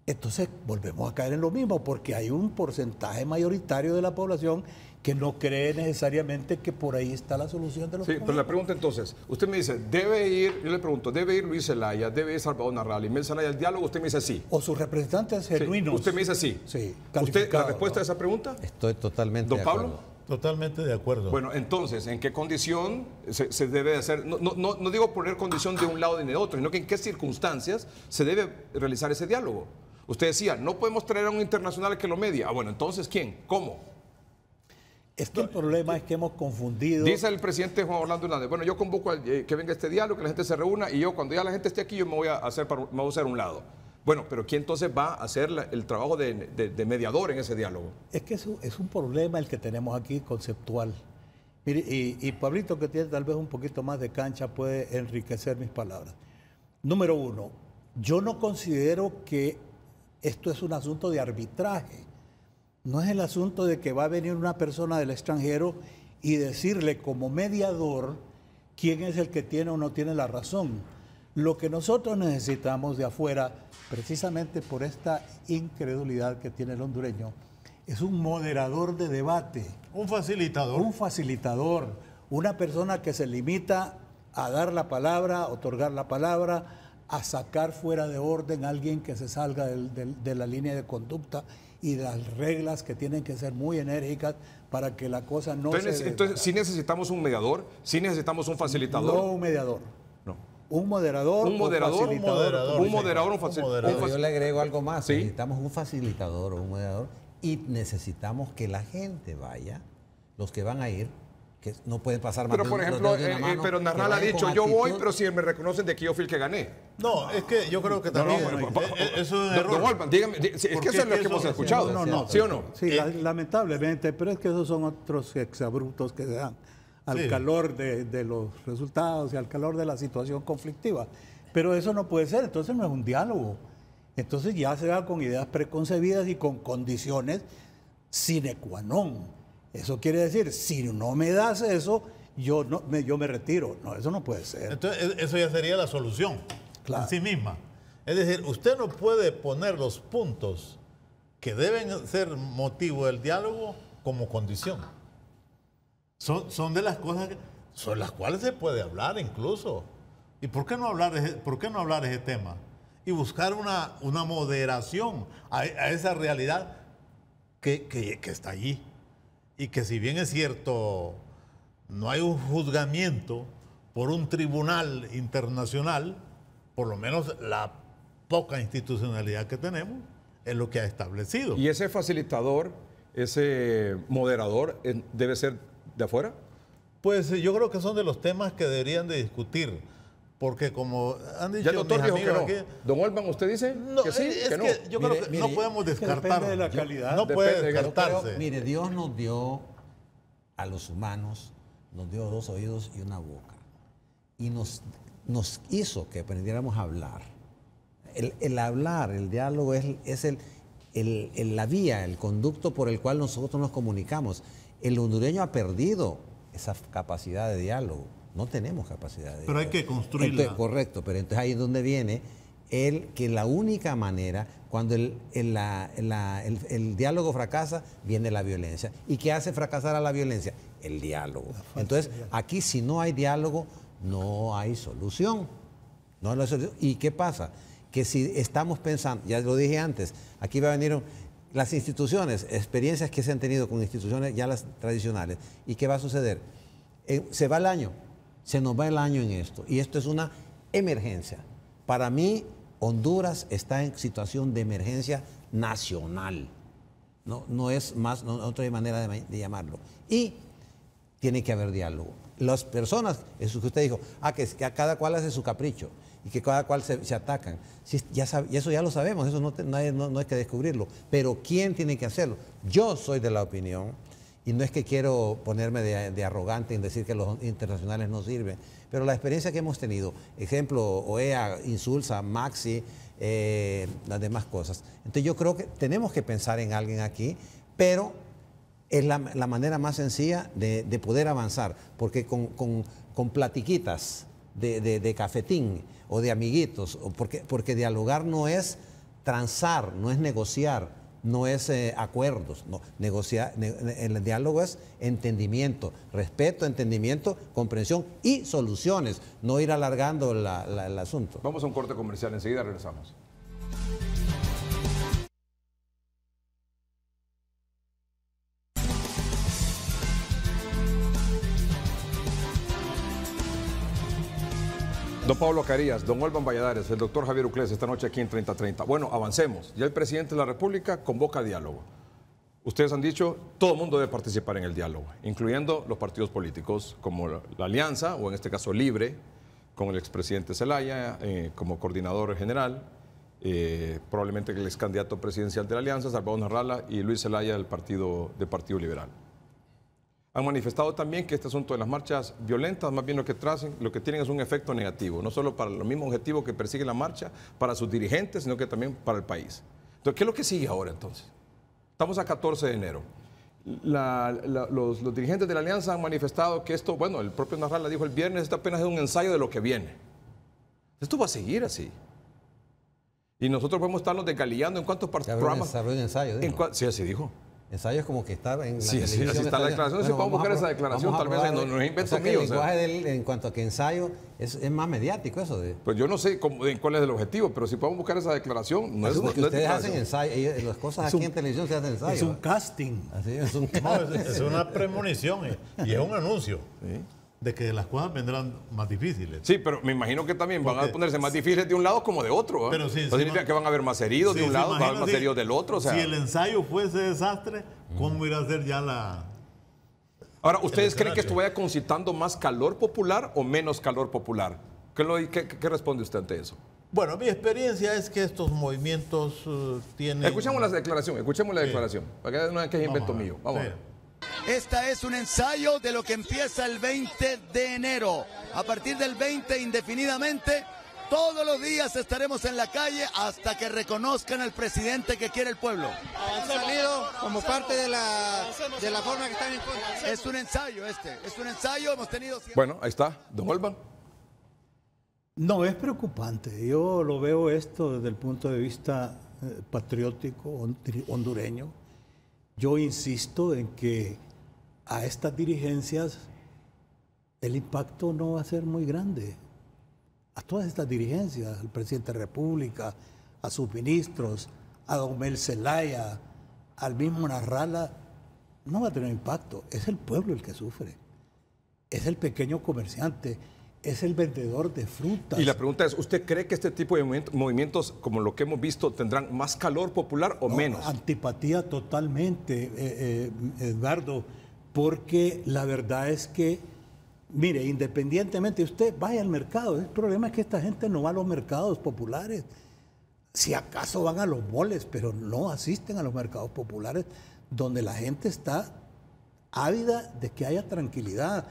entonces volvemos a caer en lo mismo, porque hay un porcentaje mayoritario de la población que no cree necesariamente que por ahí está la solución de los Sí, problemas. pero la pregunta entonces, usted me dice, debe ir, yo le pregunto, ¿debe ir Luis Zelaya, debe ir Salvador Narrala y Mel Zelaya al diálogo? Usted me dice sí. O sus representantes genuinos. Sí. Usted me dice sí. Sí, ¿Usted, la calificado, respuesta ¿no? a esa pregunta? Estoy totalmente ¿Don de Pablo? acuerdo. Totalmente de acuerdo. Bueno, entonces, ¿en qué condición se debe hacer? No digo poner condición de un lado ni de otro, sino que en qué circunstancias se debe realizar ese diálogo. Usted decía, no podemos traer a un internacional que lo medie. Bueno, entonces, ¿quién? ¿Cómo? Es que el problema es que hemos confundido. Dice el presidente Juan Orlando Hernández, bueno, yo convoco que venga este diálogo, que la gente se reúna y yo cuando ya la gente esté aquí yo me voy a hacer a un lado. Bueno, pero ¿quién entonces va a hacer el trabajo de mediador en ese diálogo? Es que eso es un problema el que tenemos aquí conceptual. Mire, y Pablito, que tiene tal vez un poquito más de cancha, puede enriquecer mis palabras. Número uno, yo no considero que esto es un asunto de arbitraje. No es el asunto de que va a venir una persona del extranjero y decirle como mediador quién es el que tiene o no tiene la razón. Lo que nosotros necesitamos de afuera, precisamente por esta incredulidad que tiene el hondureño, es un moderador de debate. Un facilitador. Un facilitador. Una persona que se limita a dar la palabra, otorgar la palabra, a sacar fuera de orden a alguien que se salga de la línea de conducta y de las reglas que tienen que ser muy enérgicas para que la cosa no se... Entonces, ¿sí necesitamos un mediador? ¿Sí necesitamos un facilitador? No un mediador. No. Un moderador. Un moderador. facilitador. Un moderador, un facilitador. Pero yo le agrego algo más. ¿Sí? Necesitamos un facilitador o un mediador y necesitamos que la gente vaya, los que van a ir, que no pueden pasar más Pero de por los ejemplo, dedos de una mano, pero que Narral ha vayan dicho, con yo voy, actitud. pero si me reconocen de que yo fui el que gané. No, es que yo creo que también eso es un error. Don Olvan, dígame, es que eso es lo que hemos escuchado. ¿Sí o no? Sí, lamentablemente, pero es que esos son otros exabruptos que se dan al calor de los resultados y al calor de la situación conflictiva. Pero eso no puede ser, entonces no es un diálogo. Entonces ya se da con ideas preconcebidas y con condiciones sine qua non. Eso quiere decir, si no me das eso, yo me retiro. No, eso no puede ser. Entonces, eso ya sería la solución en sí misma. Es decir, usted no puede poner los puntos que deben ser motivo del diálogo como condición. Son de las cosas sobre las cuales se puede hablar incluso. ¿Y por qué no hablar ese tema? Y buscar una moderación a esa realidad que está allí. Y que si bien es cierto, no hay un juzgamiento por un tribunal internacional, por lo menos la poca institucionalidad que tenemos es lo que ha establecido. ¿Y ese facilitador, ese moderador, debe ser de afuera? Pues yo creo que son de los temas que deberían de discutir, porque como han dicho Ya el doctor mis dijo que amigos no. aquí, Don Olvan, ¿usted dice no, que sí, es que no? que yo creo que Mire, no podemos descartar. depende de la calidad. No puede Depende, descartarse. Mire, Dios nos dio a los humanos, nos dio 2 oídos y una boca. Y nos hizo que aprendiéramos a hablar. El hablar, el diálogo es la vía, el conducto por el cual nosotros nos comunicamos. El hondureño ha perdido esa capacidad de diálogo. No tenemos capacidad de diálogo. Pero hay que construirla. Entonces, correcto, pero entonces ahí es donde viene que la única manera, cuando el diálogo fracasa, viene la violencia. ¿Y qué hace fracasar a la violencia? El diálogo. Entonces, aquí si no hay diálogo, no hay solución. No hay solución. ¿Y qué pasa? Que si estamos pensando, ya lo dije antes, aquí va a venir las instituciones, experiencias que se han tenido con instituciones ya las tradicionales. ¿Y qué va a suceder? Se va el año, se nos va el año en esto. Y esto es una emergencia. Para mí, Honduras está en situación de emergencia nacional. No es más, no otra manera de llamarlo. Y tiene que haber diálogo. Las personas, eso que usted dijo, que cada cual hace su capricho y que cada cual se atacan. Sí, y eso ya lo sabemos, eso no hay que descubrirlo. Pero ¿quién tiene que hacerlo? Yo soy de la opinión, y no es que quiero ponerme de arrogante en decir que los internacionales no sirven, pero la experiencia que hemos tenido, ejemplo, OEA, Insulsa, Maxi, las demás cosas. Entonces yo creo que tenemos que pensar en alguien aquí, pero es la manera más sencilla de poder avanzar, porque con platiquitas de cafetín o de amiguitos, porque dialogar no es transar, no es negociar, no es acuerdos, no. Negociar, el diálogo es entendimiento, respeto, entendimiento, comprensión y soluciones, no ir alargando el asunto. Vamos a un corte comercial, enseguida regresamos. Don Pablo Carías, don Olvan Valladares, el doctor Javier Uclés, esta noche aquí en 3030. Bueno, avancemos. Ya el presidente de la República convoca diálogo. Ustedes han dicho, todo el mundo debe participar en el diálogo, incluyendo los partidos políticos, como la Alianza, o en este caso Libre, con el expresidente Zelaya como coordinador general, probablemente el ex candidato presidencial de la Alianza, Salvador Narrala, y Luis Zelaya del Partido Liberal. Han manifestado también que este asunto de las marchas violentas, más bien lo que tienen es un efecto negativo, no solo para los mismos objetivos que persigue la marcha, para sus dirigentes, sino que también para el país. Entonces, ¿qué es lo que sigue ahora entonces? Estamos a 14 de enero. Los dirigentes de la Alianza han manifestado que esto, bueno, el propio Narrala dijo el viernes, esto apenas es un ensayo de lo que viene. Esto va a seguir así. Y nosotros podemos estarnos desgalillando en cuántos programas. Se abrió un ensayo, dijo. Sí, así dijo. Ensayo es como que estaba en la televisión. Sí, así está la declaración. Bueno, si podemos buscar esa declaración, tal vez no es invento mío. El lenguaje en cuanto a que ensayo es más mediático eso. Pues yo no sé cuál es el objetivo, pero si podemos buscar esa declaración, no es ustedes hacen ensayo, las cosas aquí en televisión se hacen ensayo. Es un casting. Así es un casting. No, es una premonición y es un anuncio. ¿Sí? De que las cosas vendrán más difíciles. Sí, pero me imagino que también van a ponerse más difíciles de un lado como de otro. Pero sí, no significa que van a haber más heridos de un lado, van a haber más heridos del otro. O sea, si el ensayo fuese desastre, ¿cómo irá a ser ya Ahora, ¿ustedes creen que esto vaya concitando más calor popular o menos calor popular? ¿Qué responde usted ante eso? Bueno, mi experiencia es que estos movimientos tienen... Escuchemos la declaración, para que no es que es invento mío. Vamos a ver. Esta es un ensayo de lo que empieza el 20 de enero. A partir del 20 indefinidamente, todos los días estaremos en la calle hasta que reconozcan al presidente que quiere el pueblo. Han salido como parte de la forma que están en contra. Es un ensayo es un ensayo, hemos tenido... Bueno, ahí está, don Olban. No, es preocupante. Yo lo veo esto desde el punto de vista patriótico hondureño. Yo insisto en que a estas dirigencias el impacto no va a ser muy grande. A todas estas dirigencias, al presidente de la República, a sus ministros, a don Mel Zelaya, al mismo Narrala, no va a tener impacto. Es el pueblo el que sufre. Es el pequeño comerciante. Es el vendedor de frutas. Y la pregunta es, ¿usted cree que este tipo de movimientos, como lo que hemos visto, tendrán más calor popular o menos? Antipatía totalmente, Edgardo, porque la verdad es que, mire, independientemente, usted vaya al mercado, el problema es que esta gente no va a los mercados populares. Si acaso van a los moles, pero no asisten a los mercados populares, donde la gente está ávida de que haya tranquilidad.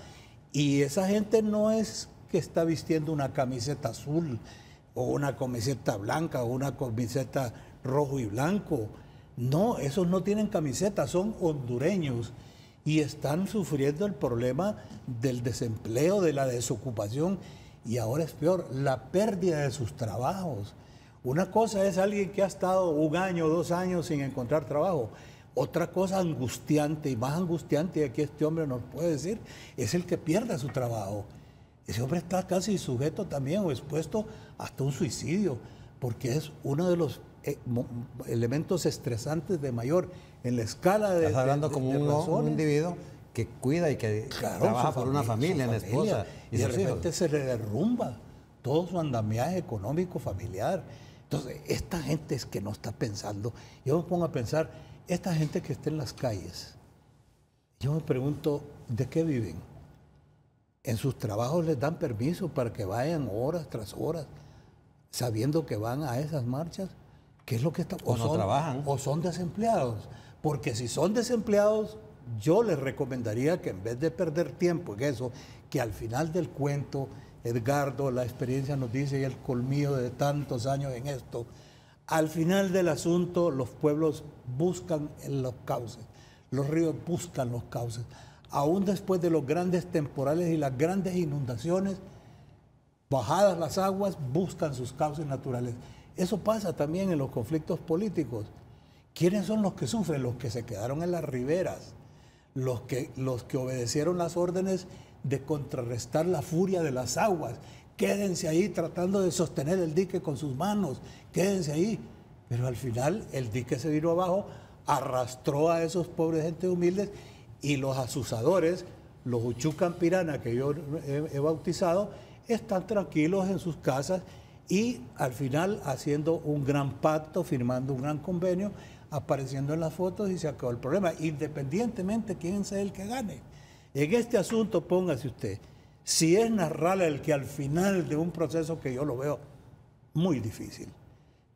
Y esa gente no es que está vistiendo una camiseta azul o una camiseta blanca o una camiseta rojo y blanco. No, esos no tienen camiseta, son hondureños y están sufriendo el problema del desempleo, de la desocupación y ahora es peor, la pérdida de sus trabajos. Una cosa es alguien que ha estado 1 año, 2 años sin encontrar trabajo. Otra cosa angustiante y más angustiante, y aquí este hombre nos puede decir, es el que pierda su trabajo. Ese hombre está casi sujeto también o expuesto hasta un suicidio, porque es uno de los elementos estresantes de mayor en la escala de... Estás hablando como un individuo que cuida y que trabaja por una familia, una esposa y de repente se le derrumba todo su andamiaje económico familiar. Entonces, esta gente es que no está pensando. Yo me pongo a pensar, esta gente que está en las calles, yo me pregunto, ¿de qué viven? En sus trabajos les dan permiso para que vayan horas tras horas, sabiendo que van a esas marchas. ¿Qué es lo que está? O no trabajan. O son desempleados. Porque si son desempleados, yo les recomendaría que en vez de perder tiempo en eso, que al final del cuento, Edgardo, la experiencia nos dice, y el colmillo de tantos años en esto, al final del asunto, los pueblos buscan en los cauces, los ríos buscan los cauces. Aún después de los grandes temporales y las grandes inundaciones, bajadas las aguas, buscan sus cauces naturales. Eso pasa también en los conflictos políticos. ¿Quiénes son los que sufren? Los que se quedaron en las riberas, los que obedecieron las órdenes de contrarrestar la furia de las aguas. Quédense ahí tratando de sostener el dique con sus manos, quédense ahí. Pero al final el dique se vino abajo, arrastró a esos pobres gente humildes y los asusadores, los Uchucampirana que yo he bautizado, están tranquilos en sus casas y al final haciendo un gran pacto, firmando un gran convenio, apareciendo en las fotos y se acabó el problema, independientemente quién sea el que gane. En este asunto, póngase usted, si es Narrala el que al final de un proceso que yo lo veo muy difícil,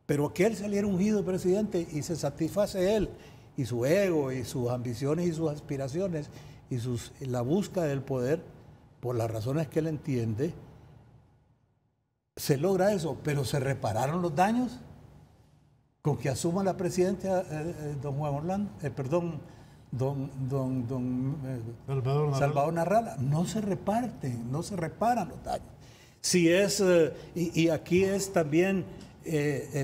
pero que él saliera ungido presidente y se satisface él y su ego y sus ambiciones y sus aspiraciones y la búsqueda del poder, por las razones que él entiende, se logra eso, pero ¿se repararon los daños? Con que asuma la presidencia don Juan Orlando, Salvador Narrala, no se reparan los daños. Si es, y aquí es también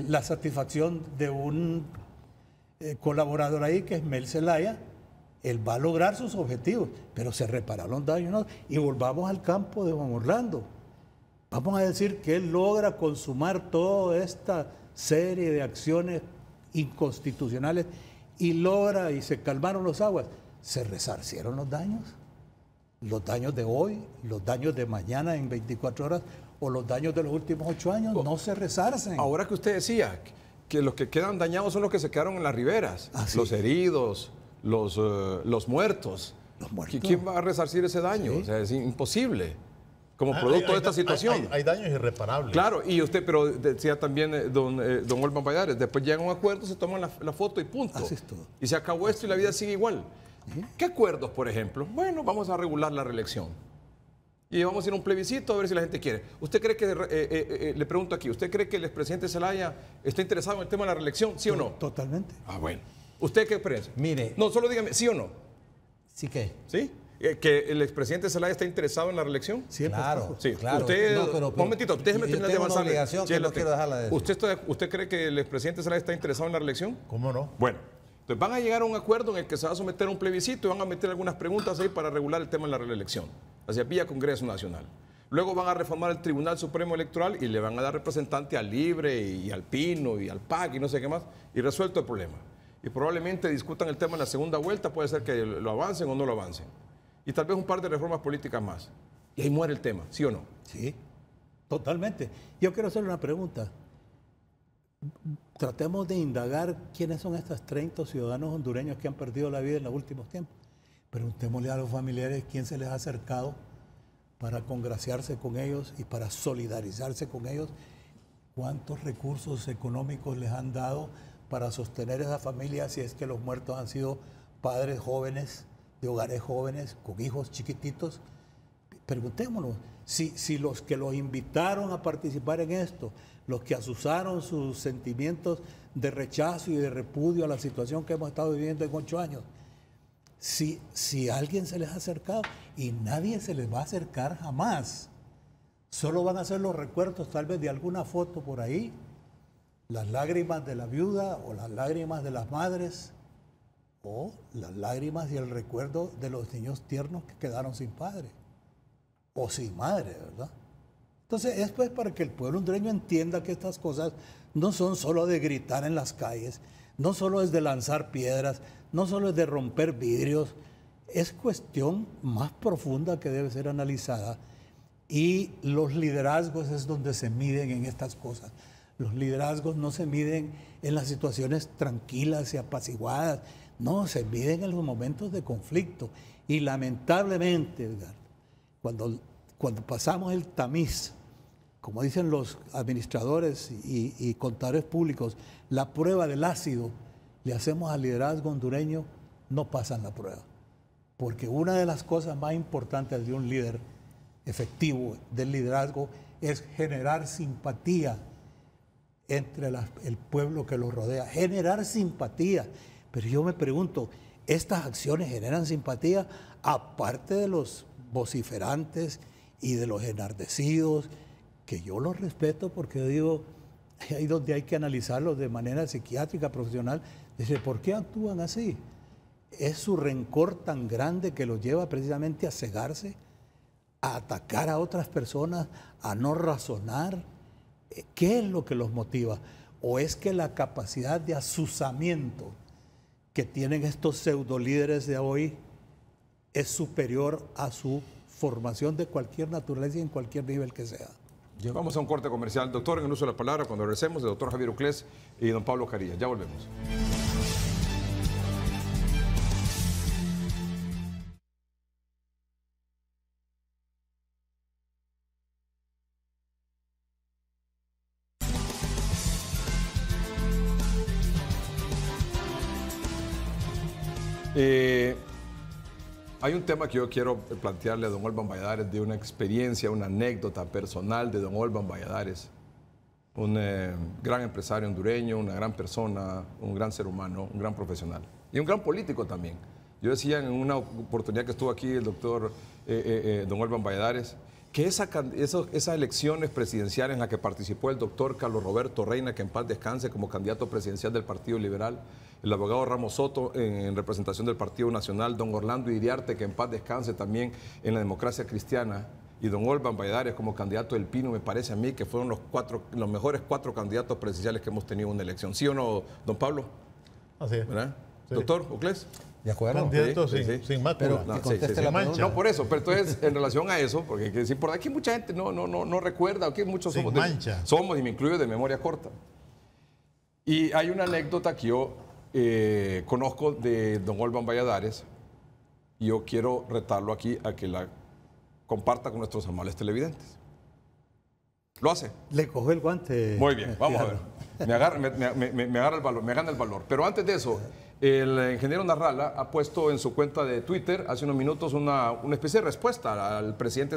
la satisfacción de un colaborador ahí que es Mel Zelaya, él va a lograr sus objetivos, pero se repararon los daños, ¿no? Y volvamos al campo de Juan Orlando. Vamos a decir que él logra consumar toda esta serie de acciones inconstitucionales y logra, y se calmaron las aguas. ¿Se resarcieron los daños? Los daños de hoy, los daños de mañana en 24 horas o los daños de los últimos 8 años no se resarcen. Ahora que usted decía que los que quedan dañados son los que se quedaron en las riberas, los heridos, los muertos. Los muertos. ¿Quién va a resarcir ese daño? Sí. O sea, es imposible. Como producto de esta situación. Hay daños irreparables. Claro, y usted, pero decía también don Olvan Valladares, después llegan a un acuerdo, se toman la foto y punto. Así es todo. Y se acabó esto y la vida sigue igual. ¿Qué acuerdos, por ejemplo? Bueno, vamos a regular la reelección. Y vamos a ir a un plebiscito a ver si la gente quiere. ¿Usted cree que, le pregunto aquí, ¿usted cree que el expresidente Zelaya está interesado en el tema de la reelección? ¿Sí o no? Totalmente. Ah, bueno. ¿Usted qué piensa? Mire. No, solo dígame, ¿sí o no? ¿Sí qué? ¿Sí? ¿Que el expresidente Zelaya está interesado en la reelección? Siempre. Claro, Sí, claro. usted, No, pero- un momentito, déjeme yo terminar de tengo una avanzar. obligación que no quiero dejarla de decir. ¿Usted cree que el expresidente Zelaya está interesado en la reelección? ¿Cómo no? Bueno, entonces van a llegar a un acuerdo en el que se va a someter a un plebiscito y van a meter algunas preguntas ahí para regular el tema de la reelección, hacia vía Congreso Nacional. Luego van a reformar el Tribunal Supremo Electoral y le van a dar representante al Libre y al Pino y al PAC y no sé qué más, y resuelto el problema. Y probablemente discutan el tema en la segunda vuelta, puede ser que lo avancen o no lo avancen. Y tal vez un par de reformas políticas más. Y ahí muere el tema, ¿sí o no? Sí, totalmente. Yo quiero hacerle una pregunta. Tratemos de indagar quiénes son estos 30 ciudadanos hondureños que han perdido la vida en los últimos tiempos. Preguntémosle a los familiares quién se les ha acercado para congraciarse con ellos y para solidarizarse con ellos. ¿Cuántos recursos económicos les han dado para sostener esa familia si es que los muertos han sido padres jóvenes, de hogares jóvenes, con hijos chiquititos? Preguntémonos, si los que los invitaron a participar en esto, los que asusaron sus sentimientos de rechazo y de repudio a la situación que hemos estado viviendo en 8 años, si alguien se les ha acercado, y nadie se les va a acercar jamás, solo van a ser los recuerdos tal vez de alguna foto por ahí, las lágrimas de la viuda o las lágrimas de las madres, o las lágrimas y el recuerdo de los niños tiernos que quedaron sin padre o sin madre, ¿verdad? Entonces es pues para que el pueblo hondureño entienda que estas cosas no son solo de gritar en las calles, no solo es de lanzar piedras, no solo es de romper vidrios, es cuestión más profunda que debe ser analizada, y los liderazgos es donde se miden en estas cosas. Los liderazgos no se miden en las situaciones tranquilas y apaciguadas, no, se miden en los momentos de conflicto. Y lamentablemente, Edgar, cuando pasamos el tamiz, como dicen los administradores y contadores públicos, la prueba del ácido, le hacemos al liderazgo hondureño, no pasan la prueba. Porque una de las cosas más importantes de un líder efectivo, del liderazgo, es generar simpatía entre el pueblo que lo rodea, generar simpatía. Pero yo me pregunto, ¿estas acciones generan simpatía aparte de los vociferantes y de los enardecidos, que yo los respeto porque yo digo, ahí donde hay que analizarlos de manera psiquiátrica, profesional, dice, ¿por qué actúan así? ¿Es su rencor tan grande que los lleva precisamente a cegarse, a atacar a otras personas, a no razonar? ¿Qué es lo que los motiva? ¿O es que la capacidad de asusamiento que tienen estos pseudo líderes de hoy es superior a su formación de cualquier naturaleza y en cualquier nivel que sea? Vamos a un corte comercial. Doctor, en el uso de la palabra, cuando regresemos, el doctor Javier Uclés y don Pablo Carillas. Ya volvemos. Hay un tema que yo quiero plantearle a don Olvan Valladares, de una experiencia, una anécdota personal de don Olvan Valladares, un gran empresario hondureño, una gran persona, un gran ser humano, un gran profesional y un gran político también. Yo decía en una oportunidad que estuvo aquí el doctor don Olvan Valladares, que esas elecciones presidenciales en las que participó el doctor Carlos Roberto Reina, que en paz descanse, como candidato presidencial del Partido Liberal, el abogado Ramos Soto en representación del Partido Nacional, don Orlando Iriarte, que en paz descanse también en la Democracia Cristiana, y don Olvan Valladares como candidato del Pino, me parece a mí que fueron los mejores 4 candidatos presidenciales que hemos tenido en una elección. ¿Sí o no, don Pablo? Así es. ¿Verdad? Sí. Doctor Uclés. ¿De acuerdo? Candidato Sí, sin, sí. sin mácula. Pero- No, conteste la mancha. pregunta. No, por eso, pero entonces en relación a eso, porque es importante, aquí mucha gente no recuerda, aquí muchos Sin somos, mancha. somos, y me incluyo, de memoria corta. Y hay una anécdota que yo conozco de don Olvan Valladares, Y yo quiero retarlo aquí a que la comparta con nuestros amables televidentes. ¿Lo hace? Le cogió el guante. Muy bien, vamos a ver. Me agarra el valor, me gana el valor. Pero antes de eso, el ingeniero Narrala ha puesto en su cuenta de Twitter hace unos minutos una especie de respuesta al presidente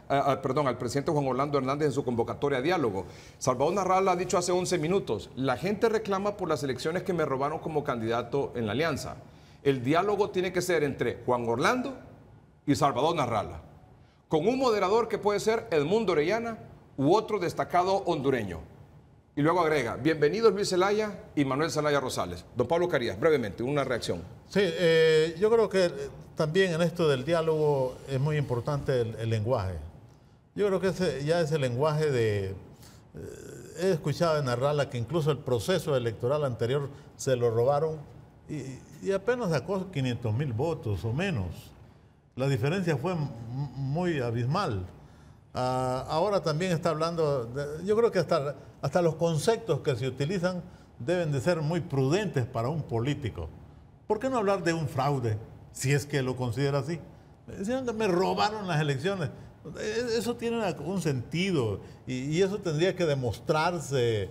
al presidente Juan Orlando Hernández en su convocatoria a diálogo. Salvador Narrala ha dicho hace 11 minutos: la gente reclama por las elecciones que me robaron como candidato en la alianza. El diálogo tiene que ser entre Juan Orlando y Salvador Narrala, con un moderador que puede ser Edmundo Orellana u otro destacado hondureño. Y luego agrega: bienvenidos Luis Zelaya y Manuel Zelaya Rosales. Don Pablo Carías, brevemente, una reacción. Sí, yo creo que también en esto del diálogo es muy importante el lenguaje. Yo creo que ese lenguaje de... he escuchado de Narrala que incluso el proceso electoral anterior se lo robaron y apenas sacó 500,000 votos o menos. La diferencia fue muy abismal. Ahora también está hablando, yo creo que hasta los conceptos que se utilizan deben de ser muy prudentes para un político. ¿Por qué no hablar de un fraude, si es que lo considera así? Decían que me robaron las elecciones. Eso tiene un sentido y eso tendría que demostrarse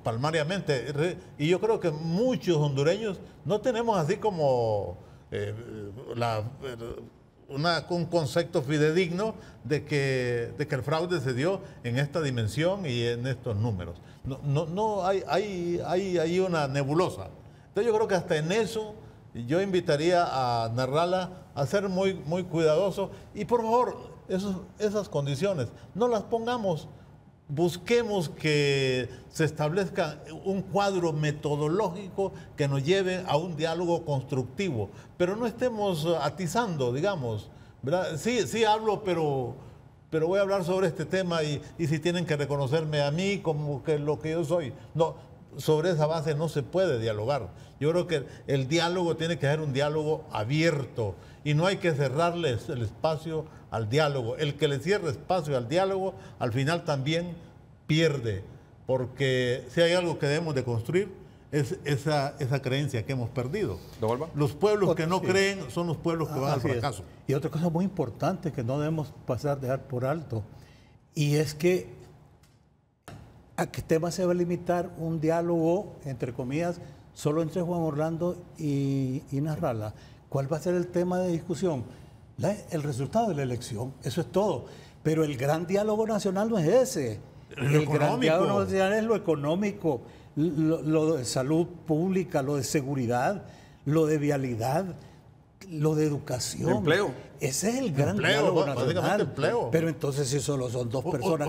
palmariamente. Y yo creo que muchos hondureños no tenemos así como un concepto fidedigno de que el fraude se dio en esta dimensión y en estos números. No hay una nebulosa. Entonces yo creo que hasta en eso yo invitaría a Narrala a ser muy, muy cuidadoso y por favor esas condiciones no las pongamos. Busquemos que se establezca un cuadro metodológico que nos lleve a un diálogo constructivo, pero no estemos atizando, digamos, ¿verdad? Sí hablo, pero voy a hablar sobre este tema y si tienen que reconocerme a mí como que lo que yo soy. No, sobre esa base no se puede dialogar. Yo creo que el diálogo tiene que ser un diálogo abierto y no hay que cerrarles el espacio al diálogo. El que le cierre espacio al diálogo, al final también pierde, porque si hay algo que debemos de construir es esa creencia que hemos perdido. Los pueblos que no creen son los pueblos que van al fracaso. Y otra cosa muy importante que no debemos dejar por alto, y es que ¿a qué tema se va a limitar un diálogo, entre comillas, solo entre Juan Orlando y Narrala? ¿Cuál va a ser el tema de discusión? El resultado de la elección, eso es todo. Pero el gran diálogo nacional no es ese. El gran diálogo nacional es lo económico, lo de salud pública, lo de seguridad, lo de vialidad, lo de educación. Empleo. Ese es el gran diálogo nacional. Empleo. Pero entonces si solo son dos personas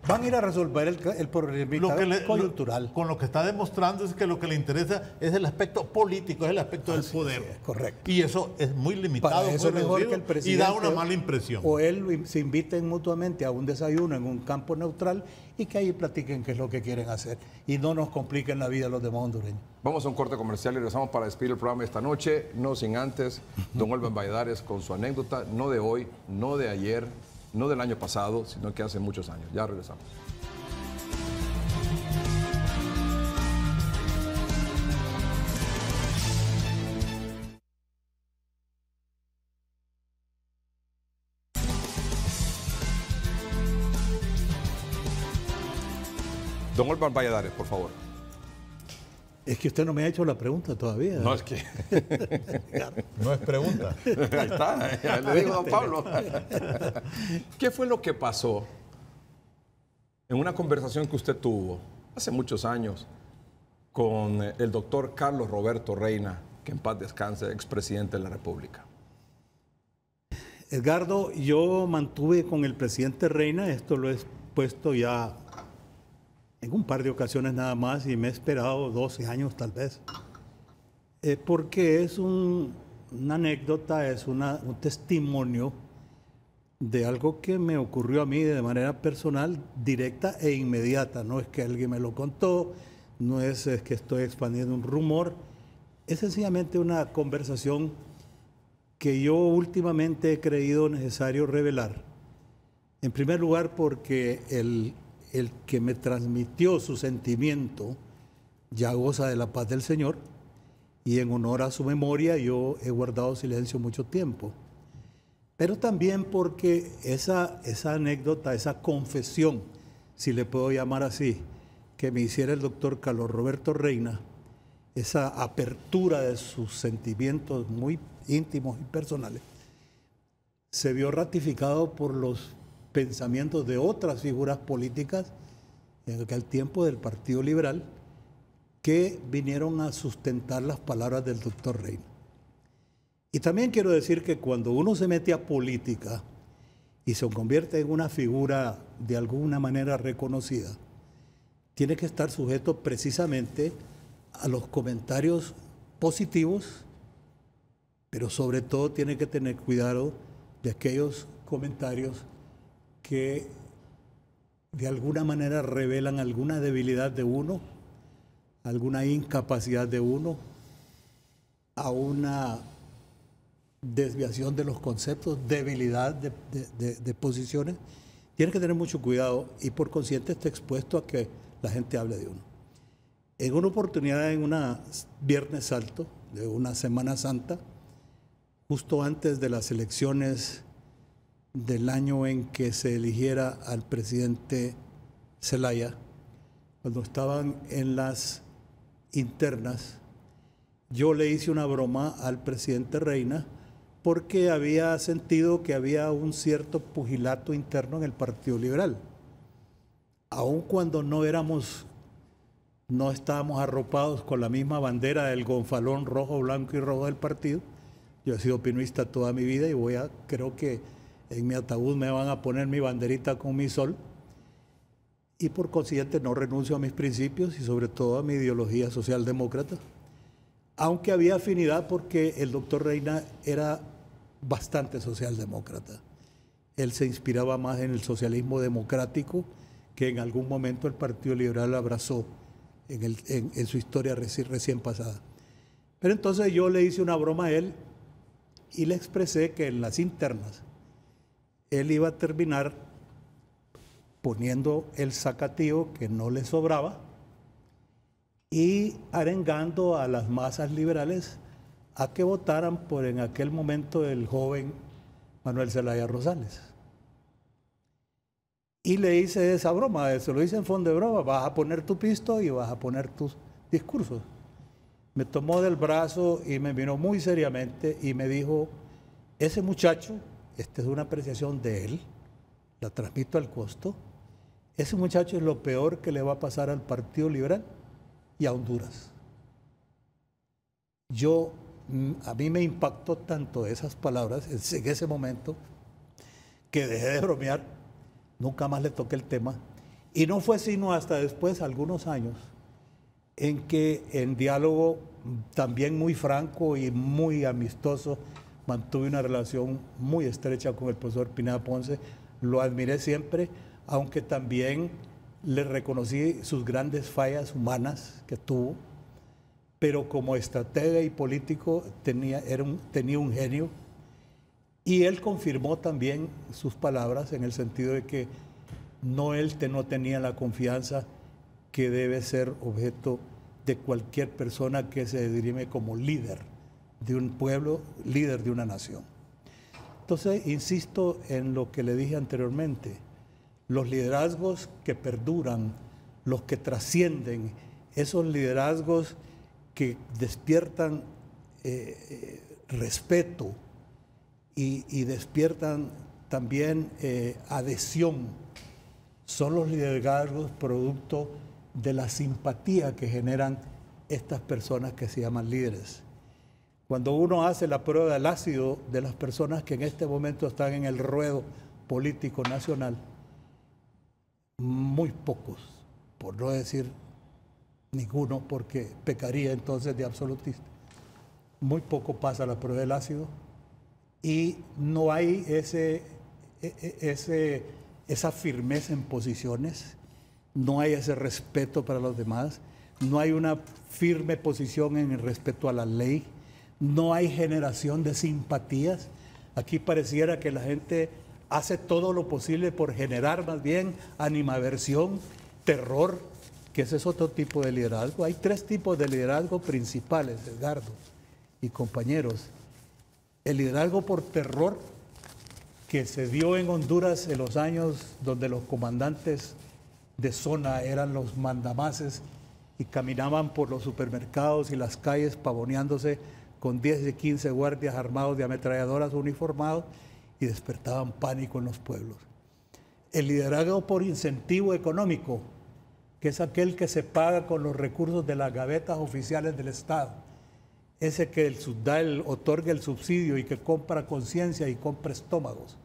van a ir a resolver el problema coyuntural. Con lo que está demostrando es que lo que le interesa es el aspecto político, es el aspecto del poder. Sí, correcto. Y eso es muy limitado. Para eso es mejor que el presidente y da una mala impresión. O él se inviten mutuamente a un desayuno en un campo neutral y que ahí platiquen qué es lo que quieren hacer y no nos compliquen la vida a los demás hondureños. Vamos a un corte comercial y regresamos para despedir el programa esta noche, no sin antes don Olvan Valladares con su anécdota, no de hoy, no de ayer, no del año pasado, sino que hace muchos años. Ya regresamos. Don Olvan Valladares, por favor. Es que usted no me ha hecho la pregunta todavía. No, es que... No es pregunta. Ahí está, ya le digo a don Pablo. ¿Qué fue lo que pasó en una conversación que usted tuvo hace muchos años con el doctor Carlos Roberto Reina, que en paz descanse, expresidente de la República? Edgardo, yo mantuve con el presidente Reina, esto lo he puesto ya en un par de ocasiones nada más y me he esperado 12 años tal vez, porque es una anécdota, es un testimonio de algo que me ocurrió a mí de manera personal, directa e inmediata. No es que alguien me lo contó, no es que estoy expandiendo un rumor, es sencillamente una conversación que yo últimamente he creído necesario revelar. En primer lugar, porque el que me transmitió su sentimiento ya goza de la paz del Señor. y en honor a su memoria yo he guardado silencio mucho tiempo. Pero también porque esa anécdota, esa confesión, si le puedo llamar así, que me hiciera el doctor Carlos Roberto Reina, esa apertura de sus sentimientos muy íntimos y personales, se vio ratificado por los pensamientos de otras figuras políticas en aquel tiempo del Partido Liberal que vinieron a sustentar las palabras del doctor Reina. Y también quiero decir que cuando uno se mete a política y se convierte en una figura de alguna manera reconocida, tiene que estar sujeto precisamente a los comentarios positivos, pero sobre todo tiene que tener cuidado de aquellos comentarios que de alguna manera revelan alguna debilidad de uno, alguna incapacidad de uno, a una desviación de los conceptos, debilidad de posiciones. Tiene que tener mucho cuidado y por consiguiente está expuesto a que la gente hable de uno. En una oportunidad, en una Viernes Santo, de una Semana Santa, justo antes de las elecciones del año en que se eligiera al presidente Zelaya, cuando estaban en las internas, yo le hice una broma al presidente Reina porque había sentido que había un cierto pugilato interno en el Partido Liberal. Aun cuando no estábamos arropados con la misma bandera del gonfalón rojo, blanco y rojo del partido. Yo he sido pinoísta toda mi vida y creo que en mi ataúd me van a poner mi banderita con mi sol. Y por consiguiente no renuncio a mis principios y sobre todo a mi ideología socialdemócrata. Aunque había afinidad porque el doctor Reina era bastante socialdemócrata. Él se inspiraba más en el socialismo democrático que en algún momento el Partido Liberal abrazó en su historia recién pasada. Pero entonces yo le hice una broma a él y le expresé que en las internas él iba a terminar poniendo el zacatío que no le sobraba y arengando a las masas liberales a que votaran por en aquel momento el joven Manuel Zelaya Rosales. Y le hice esa broma, se lo hice en fondo de broma, vas a poner tu pisto y vas a poner tus discursos. Me tomó del brazo y me miró muy seriamente y me dijo, ese muchacho, esta es una apreciación de él, la transmito al costo, ese muchacho es lo peor que le va a pasar al Partido Liberal y a Honduras. A mí me impactó tanto esas palabras en ese momento que dejé de bromear. Nunca más le toqué el tema. Y no fue sino hasta después, algunos años, en que en diálogo también muy franco y muy amistoso, mantuve una relación muy estrecha con el profesor Pineda Ponce. Lo admiré siempre, aunque también le reconocí sus grandes fallas humanas que tuvo, pero como estratega y político tenía un genio. Y él confirmó también sus palabras en el sentido de que él no tenía la confianza que debe ser objeto de cualquier persona que se dirime como líder de un pueblo, líder de una nación. Entonces, insisto en lo que le dije anteriormente, los liderazgos que perduran, los que trascienden, esos liderazgos que despiertan respeto, y despiertan también adhesión, son los liderazgos producto de la simpatía que generan estas personas que se llaman líderes. Cuando uno hace la prueba del ácido de las personas que en este momento están en el ruedo político nacional, muy pocos, por no decir ninguno, porque pecaría entonces de absolutista, muy poco pasa la prueba del ácido. Y no hay esa firmeza en posiciones, no hay ese respeto para los demás, no hay una firme posición en el respeto a la ley, no hay generación de simpatías. Aquí pareciera que la gente hace todo lo posible por generar más bien animadversión, terror, que ese es otro tipo de liderazgo. Hay 3 tipos de liderazgo principales, Edgardo y compañeros. El liderazgo por terror, que se dio en Honduras en los años donde los comandantes de zona eran los mandamases y caminaban por los supermercados y las calles pavoneándose con 10 y 15 guardias armados de ametralladoras uniformados y despertaban pánico en los pueblos. El liderazgo por incentivo económico, que es aquel que se paga con los recursos de las gavetas oficiales del Estado. Ese que otorga el subsidio y que compra conciencia y compra estómagos.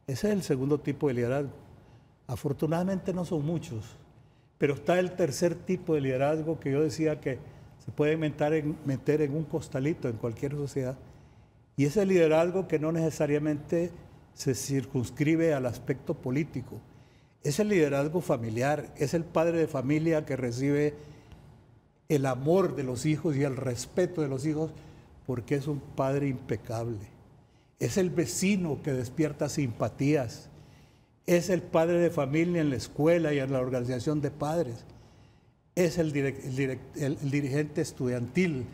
Ese es el segundo tipo de liderazgo. Afortunadamente no son muchos, pero está el tercer tipo de liderazgo que yo decía que se puede meter en un costalito en cualquier sociedad. Y ese liderazgo que no necesariamente se circunscribe al aspecto político. Es el liderazgo familiar, es el padre de familia que recibe el amor de los hijos y el respeto de los hijos porque es un padre impecable. Es el vecino que despierta simpatías. Es el padre de familia en la escuela y en la organización de padres. Es el dirigente estudiantil.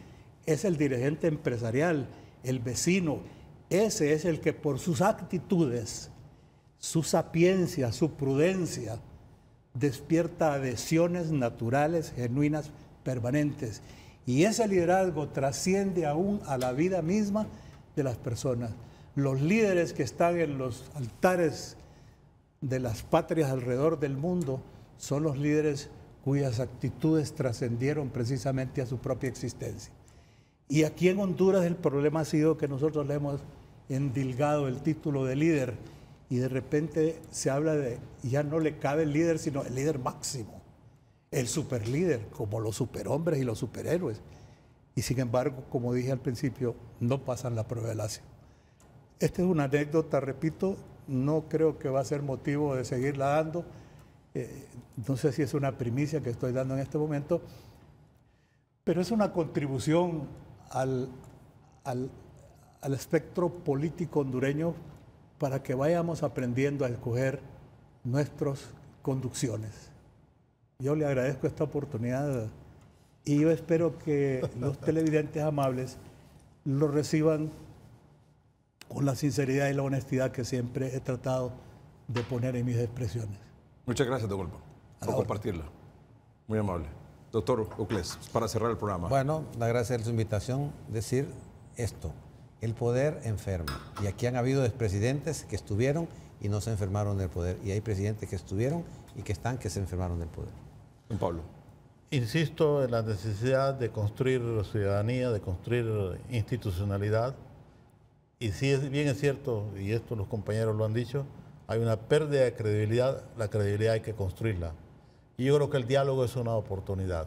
Es el dirigente empresarial, el vecino. Ese es el que por sus actitudes, su sapiencia, su prudencia, despierta adhesiones naturales, genuinas, permanentes. Y ese liderazgo trasciende aún a la vida misma de las personas. Los líderes que están en los altares de las patrias alrededor del mundo son los líderes cuyas actitudes trascendieron precisamente a su propia existencia. Y aquí en Honduras el problema ha sido que nosotros le hemos endilgado el título de líder y de repente se habla de, ya no le cabe el líder, sino el líder máximo. El superlíder, como los superhombres y los superhéroes. Y sin embargo, como dije al principio, no pasan la prueba del ácido. Esta es una anécdota, repito, no creo que va a ser motivo de seguirla dando. No sé si es una primicia que estoy dando en este momento, pero es una contribución al espectro político hondureño para que vayamos aprendiendo a escoger nuestras conducciones. Yo le agradezco esta oportunidad y yo espero que los televidentes amables lo reciban con la sinceridad y la honestidad que siempre he tratado de poner en mis expresiones. Muchas gracias, don Golba, por compartirla. Muy amable. Doctor Uclés, para cerrar el programa. Bueno, le agradezco su invitación, decir esto, el poder enferma. Y aquí han habido expresidentes que estuvieron y no se enfermaron del poder. Y hay presidentes que estuvieron y que están que se enfermaron del poder. Don Pablo. Insisto en la necesidad de construir ciudadanía, de construir institucionalidad. Y sí, bien es cierto, y esto los compañeros lo han dicho, hay una pérdida de credibilidad, la credibilidad hay que construirla. Y yo creo que el diálogo es una oportunidad.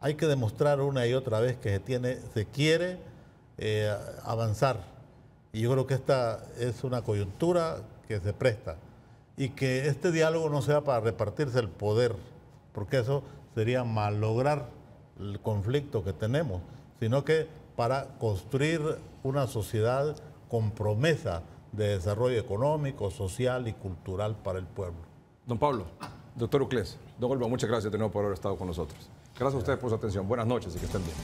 Hay que demostrar una y otra vez que se quiere avanzar. Y yo creo que esta es una coyuntura que se presta. Y que este diálogo no sea para repartirse el poder, porque eso sería malograr el conflicto que tenemos, sino que para construir una sociedad con promesa de desarrollo económico, social y cultural para el pueblo. Don Pablo, doctor Uclés, don Golba, muchas gracias de nuevo por haber estado con nosotros. Gracias a ustedes por su atención. Buenas noches y que estén bien.